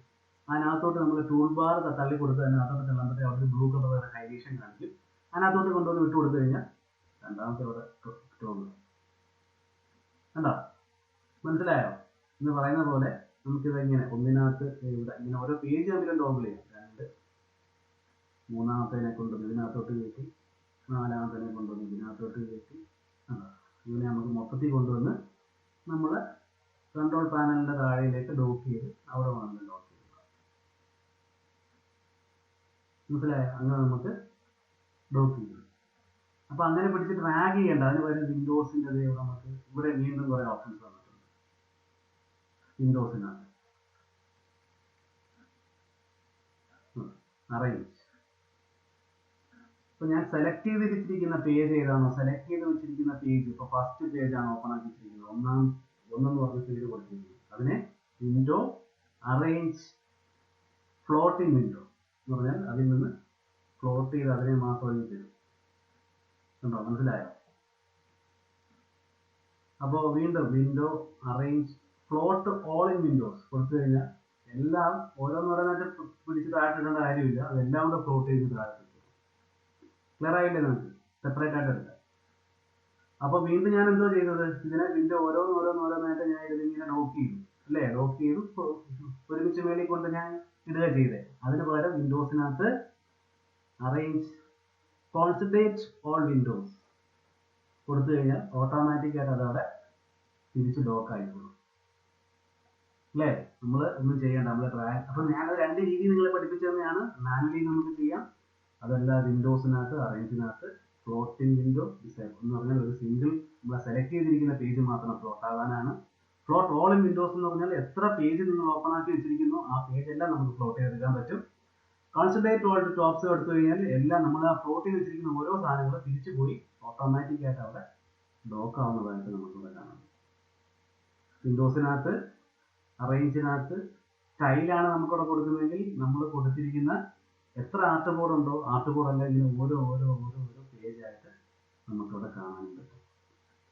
അതിനകത്തോട്ട് നമ്മൾ ടൂൾ ബാർ തള്ളി കൊടുത്ത് അതിനകത്തോട്ട് തള്ളുമ്പോഴേ അവിടെ ബ്ലൂ കളർ ഹൈലൈഷൻ കാണിക്കും. അതിനകത്തോട്ട് കൊണ്ടുവന്ന് വിട്ടു കൊടുത്തു കഴിഞ്ഞാൽ രണ്ടാമത്തെ അവിടെ ടോഗിൾ കണ്ടോ, മനസ്സിലായോ? എന്ന് പറയുന്ന പോലെ നമുക്കിത് ഇങ്ങനെ ഒന്നിനകത്ത് ഇവിടെ ഇങ്ങനെ ഓരോ പേജ് തമ്മിലും ടോഗിൾ ചെയ്യാം. 2 മൂന്നാമത്തേനെ കൊണ്ടുവന്ന് ഇതിനകത്തോട്ട് കയറ്റി, നാലാമത്തേനെ കൊണ്ടുവന്ന് ഇതിനകത്തോട്ട് കയറ്റി, ഇങ്ങനെ നമുക്ക് മൊത്തത്തിൽ കൊണ്ടുവന്ന് നമ്മൾ കൺട്രോൾ പാനലിന്റെ താഴെയിലേക്ക് ഡോക്ക് ചെയ്ത് അവിടെ വന്ന് ഡോക്ക് ചെയ്ത് മനസ്സിലായോ? അങ്ങനെ നമുക്ക് ഡോക്ക് ചെയ്യും. അപ്പോൾ അങ്ങനെ പിടിച്ച് ഡ്രാഗ് ചെയ്യേണ്ട, അതിന് പകരം വിൻഡോസിൻ്റെ നമുക്ക് ഇവിടെ വീണ്ടും കുറേ ഓപ്ഷൻസ് വന്നിട്ടുണ്ട്. വിൻഡോസിനകത്ത് അറേഞ്ച്. ഇപ്പോൾ ഞാൻ സെലക്ട് ചെയ്ത് വെച്ചിരിക്കുന്ന പേജ് ഏതാണോ, സെലക്ട് ചെയ്ത് വെച്ചിരിക്കുന്ന പേജ് ഇപ്പോൾ ഫസ്റ്റ് പേജാണ് ഓപ്പൺ ആക്കി വെച്ചിരിക്കുന്നത്, ഒന്നെന്ന് പറഞ്ഞ പേര് കൊടുത്തിരിക്കുന്നത്. അതിനെ വിൻഡോ അറേഞ്ച് ഫ്ലോട്ടിംഗ് വിൻഡോ എന്ന് പറഞ്ഞാൽ അതിൽ നിന്ന് ഫ്ലോട്ട് ചെയ്ത് അതിനെ മാത്രം തരും. കണ്ടോ, മനസ്സിലായോ? അപ്പോൾ വീണ്ടും window arrange float all in Windows കൊടുത്തു കഴിഞ്ഞാൽ എല്ലാം ഓരോന്നോരോന്നായിട്ട് പിടിച്ച് താഴ്ത്തിടേണ്ട കാര്യമില്ല, അതെല്ലാം കൂടെ ഫ്ലോട്ട് ചെയ്ത് താഴ്ത്തി. ക്ലിയർ ആയില്ലേ? നമുക്ക് സെപ്പറേറ്റ് ആയിട്ട് എടുക്കാം. അപ്പോൾ വീണ്ടും ഞാൻ എന്തോ ചെയ്തത്, ഇതിനെ വിൻഡോ ഓരോന്നോരോന്നായിട്ട് ഞാൻ ഇതിങ്ങനെ ഡോക്ക് ചെയ്തു അല്ലേ, ഡോക്ക് ചെയ്തു ഒരുമിച്ച് മേളിൽ കൊണ്ട് ഞാൻ ഇടുക ചെയ്തേ. അതിന് പകരം വിൻഡോസിനകത്ത് അറേഞ്ച് കോൺസെൻട്രേറ്റ് ഓൾ വിൻഡോസ് കൊടുത്തു കഴിഞ്ഞാൽ ഓട്ടോമാറ്റിക് ആയിട്ട് അതവിടെ തിരിച്ച് ഡോക്ക് ആയിക്കോളും അല്ലേ. നമ്മൾ ഒന്നും ചെയ്യണ്ട, നമ്മൾ ഡ്രാഗ്. അപ്പം ഞാനത് 2 രീതി നിങ്ങളെ പഠിപ്പിച്ചു തന്നെയാണ്. മാനുവലി നമുക്ക് ചെയ്യാം, അതല്ല വിൻഡോസിനകത്ത് അറേഞ്ചിനകത്ത് ഫ്ലോട്ടിംഗ് വിൻഡോ ഡിസൈൻ എന്ന് പറഞ്ഞാൽ ഒരു സിംഗിൾ നമ്മൾ സെലക്ട് ചെയ്തിരിക്കുന്ന പേജ് മാത്രം ഫ്ലോട്ട് ആകാനാണ്. ഫ്ലോട്ട് ഓൾ ഇൻ വിൻഡോസ് എന്ന് പറഞ്ഞാൽ എത്ര പേജ് നിങ്ങൾ ഓപ്പൺ ആക്കി വെച്ചിരിക്കുന്നു ആ പേജ് എല്ലാം നമുക്ക് ഫ്ലോട്ട് ചെയ്തെടുക്കാൻ പറ്റും. കോൺസെൻട്രേറ്റ് ഓൾ ടോപ്സ് എടുത്തു കഴിഞ്ഞാൽ എല്ലാം നമ്മൾ ആ ഫ്ലോട്ട് ചെയ്ത് വെച്ചിരിക്കുന്ന ഓരോ സാധനങ്ങളും തിരിച്ചു പോയി ഓട്ടോമാറ്റിക് ആയിട്ട് അവിടെ ഡോക്ക് ആവുന്നതായിട്ട് നമുക്കിവിടെ കാണാം. വിൻഡോസിനകത്ത് അറേഞ്ചിനകത്ത് സ്റ്റൈലാണ് നമുക്കിവിടെ കൊടുക്കുന്നതെങ്കിൽ നമ്മൾ കൊടുത്തിരിക്കുന്ന എത്ര ആർട്ട് ബോർഡ് ഉണ്ടോ, ആർട്ട് ബോർഡ് അല്ല ഇങ്ങനെ ഓരോ പേജായിട്ട് നമുക്കിവിടെ കാണാൻ പറ്റും.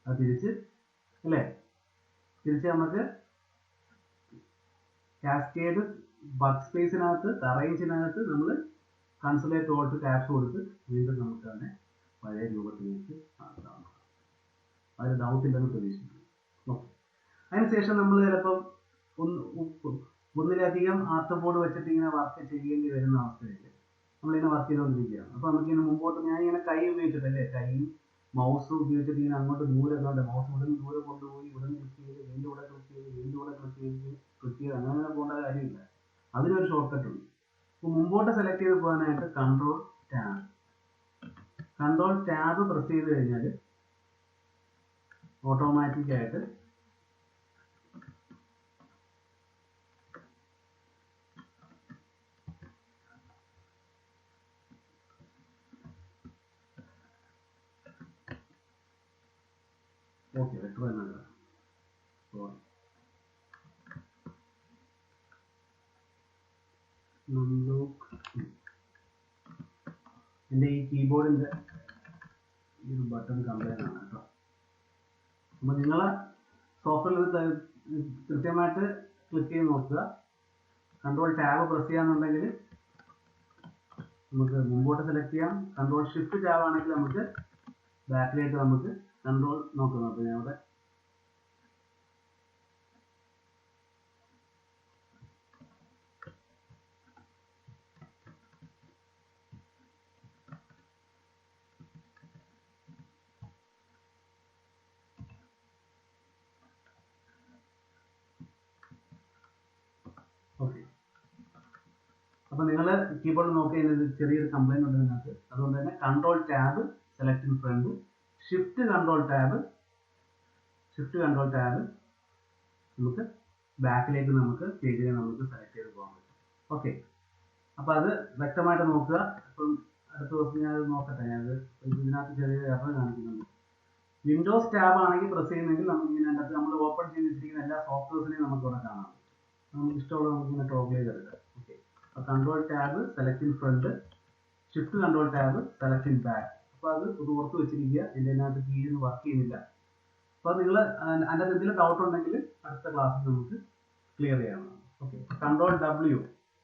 അത് തിരിച്ച് അല്ലേ, തിരിച്ച് നമുക്ക് കാസ്കേഡ് വർക്ക് സ്പേസിനകത്ത് അറേഞ്ചിനകത്ത് നമ്മൾ കൺസലേറ്റ് ഓൾട്ട് ടാപ്സ് കൊടുത്ത് വീണ്ടും നമുക്ക് അതിനെ പഴയ രൂപത്തിലേക്ക് ആക്കാം. അതിന് ഡൗട്ട് ഇല്ലെന്ന് പ്രതീക്ഷിക്കുന്നു. ഓക്കെ, അതിനുശേഷം നമ്മൾ ചിലപ്പം ഒന്നിലധികം ആർട്ട് ബോർഡ് വെച്ചിട്ട് ഇങ്ങനെ വർക്ക് ചെയ്യേണ്ടി വരുന്ന അവസ്ഥയിൽ നമ്മളിങ്ങനെ വർക്ക് ചെയ്തുകൊണ്ടിരിക്കുകയാണ്. അപ്പോൾ നമുക്കിങ്ങനെ മുമ്പോട്ട് ഞാനിങ്ങനെ കൈ ഉപയോഗിച്ചിട്ടല്ലേ, കൈയും മൗസും ഉപയോഗിച്ചിട്ട് ഇങ്ങനെ അങ്ങോട്ട് ദൂരെ മൗസ് ഇവിടെ നിന്ന് ദൂരെ കൊണ്ടുപോയി ഇവിടെ നിന്ന് ക്ലിക്ക് ചെയ്ത് വീണ്ടും ഇവിടെ ക്ലിക്ക് ചെയ്ത് വീണ്ടും ഇവിടെ ക്ലിക്ക് ചെയ്ത് അങ്ങനെ പോകേണ്ട കാര്യമില്ല. അതിനൊരു ഷോർട്ട് കട്ട് ഉണ്ട്. അപ്പോൾ മുമ്പോട്ട് സെലക്ട് ചെയ്ത് പോകാനായിട്ട് കൺട്രോൾ ടാബ് പ്രസ് ചെയ്ത് കഴിഞ്ഞാൽ ഓട്ടോമാറ്റിക് ആയിട്ട് ഓക്കെ വെക്ടർ തന്നെ എഴുതാം. എൻ്റെ ഈ കീബോർഡിൻ്റെ ഈ ഒരു ബട്ടൺ കംപ്ലൈൻ്റ് ആണ് കേട്ടോ. അപ്പോൾ നിങ്ങൾ സോഫ്റ്റ്വെയറിൽ കൃത്യമായിട്ട് ക്ലിക്ക് ചെയ്ത് നോക്കുക. കൺട്രോൾ ടാബ് പ്രസ് ചെയ്യാന്നുണ്ടെങ്കിൽ നമുക്ക് മുമ്പോട്ട് സെലക്ട് ചെയ്യാം. കൺട്രോൾ ഷിഫ്റ്റ് ടാബ് ആണെങ്കിൽ നമുക്ക് ബാക്കിലേക്ക് നമുക്ക് കൺട്രോൾ നോക്കാം. അപ്പോൾ ഞാൻ ഇവിടെ ഓക്കെ. അപ്പോൾ നിങ്ങൾ കീബോർഡ് നോക്കിയാൽ ചെറിയൊരു കംപ്ലൈൻറ്റ് ഉണ്ട് ഇതിനകത്ത്. അതുകൊണ്ട് തന്നെ control tab select in front, shift control tab നമുക്ക് ബാക്കിലേക്ക് നമുക്ക് പേജിനെ നമുക്ക് സെലക്ട് ചെയ്ത് പോകാൻ പറ്റും. ഓക്കെ. അപ്പോൾ അത് വ്യക്തമായിട്ട് നോക്കുക. ഇപ്പം അടുത്ത ദിവസം ഞാനത് നോക്കട്ടെ. ഞാനത് ഇതിനകത്ത് ചെറിയ എറർ കാണിക്കുന്നുണ്ട്. വിൻഡോസ് ടാബ് ആണെങ്കിൽ പ്രസ് ചെയ്യുന്നെങ്കിൽ നമുക്ക് ഇങ്ങനെ അതിനകത്ത് നമ്മൾ ഓപ്പൺ ചെയ്ത് വെച്ചിരിക്കുന്ന എല്ലാ സോഫ്റ്റ്വെയർസിനെയും നമുക്ക് ഇവിടെ കാണാം. നമുക്ക് ഇഷ്ടമുള്ളത് നമുക്ക് ഇങ്ങനെ ടോഗിൾ ചെയ്തെടുക്കാം. ഓക്കെ. അപ്പോൾ control tab select in front, shift control tab select in back. അപ്പോൾ അത് ഓർത്ത് വെച്ചിരിക്കുക. എൻ്റെ അതിനകത്ത് കീഴിൽ വർക്ക് ചെയ്യുന്നില്ല. അപ്പോൾ നിങ്ങൾ അതിനകത്ത് എന്തെങ്കിലും ഡൗട്ട് ഉണ്ടെങ്കിൽ അടുത്ത ക്ലാസ്സിൽ നമുക്ക് ക്ലിയർ ചെയ്യാവുന്നതാണ്. ഓക്കെ. കൺട്രോൾ W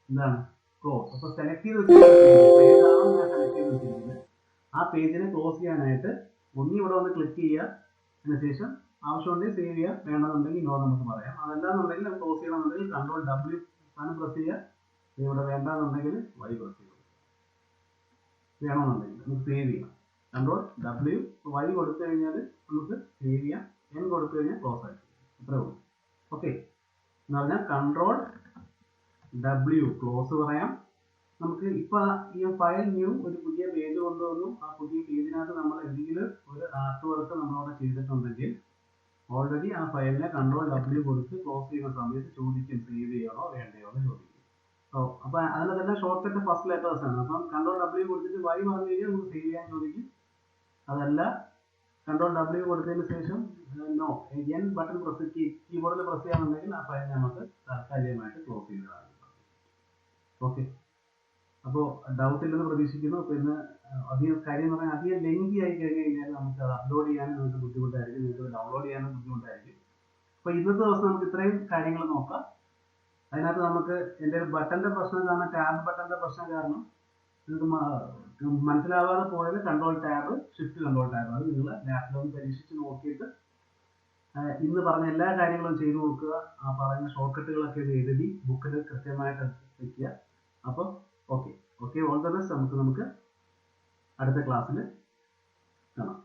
എന്താണ് ക്ലോസ്. അപ്പോൾ സെലക്ട് ചെയ്ത് വെച്ചിരിക്കുന്നത് സെലക്ട് ചെയ്ത് വെച്ചിരിക്കുന്നത് ആ പേജിനെ ക്ലോസ് ചെയ്യാനായിട്ട് ഒന്നി ഇവിടെ വന്ന് ക്ലിക്ക് ചെയ്യുക. അതിനുശേഷം ആവശ്യമുണ്ടെങ്കിൽ സേവ് ചെയ്യുക, വേണമെന്നുണ്ടെങ്കിൽ നോ നമുക്ക് പറയാം. അതല്ലാന്നുണ്ടെങ്കിൽ ക്ലോസ് ചെയ്യണമെന്നുണ്ടെങ്കിൽ കൺട്രോൾ W പ്രസ് ചെയ്യുക. ഇവിടെ വേണ്ടാന്നുണ്ടെങ്കിൽ Y പ്രസ് ചെയ്യുക. വേണമെന്നുണ്ടെങ്കിൽ നമുക്ക് സേവ് ചെയ്യാം. കൺട്രോൾ W Y കൊടുത്തു കഴിഞ്ഞാൽ നമുക്ക് സേവ് ചെയ്യാം. N കൊടുത്തു കഴിഞ്ഞാൽ ക്ലോസ് ആയിട്ട് അത്രേ ഉള്ളൂ. ഓക്കെ. എന്ന് പറഞ്ഞാൽ കൺട്രോൾ W ക്ലോസ് പറയാം. നമുക്ക് ഇപ്പോൾ ഈ ഫയൽ ന്യൂ ഒരു പുതിയ പേജ് കൊണ്ടുവന്നു. ആ പുതിയ പേജിനകത്ത് നമ്മൾ എന്തെങ്കിലും ഒരു ആർട്ട് വർക്ക് നമ്മളവിടെ ചെയ്തിട്ടുണ്ടെങ്കിൽ ഓൾറെഡി ആ ഫയലിനെ കൺട്രോൾ W കൊടുത്ത് ക്ലോസ് ചെയ്യുന്ന സമയത്ത് ചോദിക്കും സേവ് ചെയ്യണോ വേണ്ടയോ എന്ന് ചോദിക്കും. അപ്പോൾ അതിൽ തന്നെ ഷോർട്ട് കട്ട് ഫസ്റ്റ് ലെറ്റേഴ്സ് ആണ്. അപ്പം കൺട്രോൾ W കൊടുത്തിട്ട് Y പറഞ്ഞു കഴിഞ്ഞാൽ നമുക്ക് സേവ് ചെയ്യാൻ ചോദിക്കും. അതല്ല കൺട്രോൾ W കൊടുത്തതിന് ശേഷം നോ N ബട്ടൺ പ്രസ് കീബോർഡിൽ പ്രസ് ചെയ്യാന്നുണ്ടെങ്കിൽ ആ ഫയൽ നമുക്ക് താൽക്കാലികമായിട്ട് ക്ലോസ് ചെയ്യുന്നതാണ്. ഓക്കെ. അപ്പോൾ ഡൗട്ട് ഇല്ലെന്ന് പ്രതീക്ഷിക്കുന്നു. അപ്പോൾ ഇന്ന് അധികം കാര്യം എന്ന് പറഞ്ഞാൽ അധികം ലെങ്തി ആയി കഴിഞ്ഞ് കഴിഞ്ഞാൽ നമുക്ക് അത് അപ്ലോഡ് ചെയ്യാനും നമുക്ക് ബുദ്ധിമുട്ടായിരിക്കും, നിങ്ങൾക്ക് ഡൗൺലോഡ് ചെയ്യാനും ബുദ്ധിമുട്ടായിരിക്കും. അപ്പോൾ ഇന്നത്തെ ദിവസം നമുക്ക് ഇത്രയും കാര്യങ്ങൾ നോക്കാം. അതിനകത്ത് നമുക്ക് എൻ്റെ ഒരു ബട്ടൻ്റെ പ്രശ്നം കാരണം, ടാബ് ബട്ടൻ്റെ പ്രശ്നം കാരണം നിങ്ങൾക്ക് മനസ്സിലാവാതെ പോയത് control tab shift control tab. അത് നിങ്ങൾ ലാപ്ടോപ്പ് പരീക്ഷിച്ച് നോക്കിയിട്ട് ഇന്ന് പറഞ്ഞ എല്ലാ കാര്യങ്ങളും ചെയ്തു നോക്കുക. ആ പറയുന്ന ഷോർട്ട് കട്ടുകളൊക്കെ എഴുതി ബുക്കിൽ കൃത്യമായിട്ട് വയ്ക്കുക. അപ്പോൾ ഓക്കെ ഓൾ ദ ബെസ്റ്റ്. നമുക്ക് അടുത്ത ക്ലാസ്സിൽ കാണാം.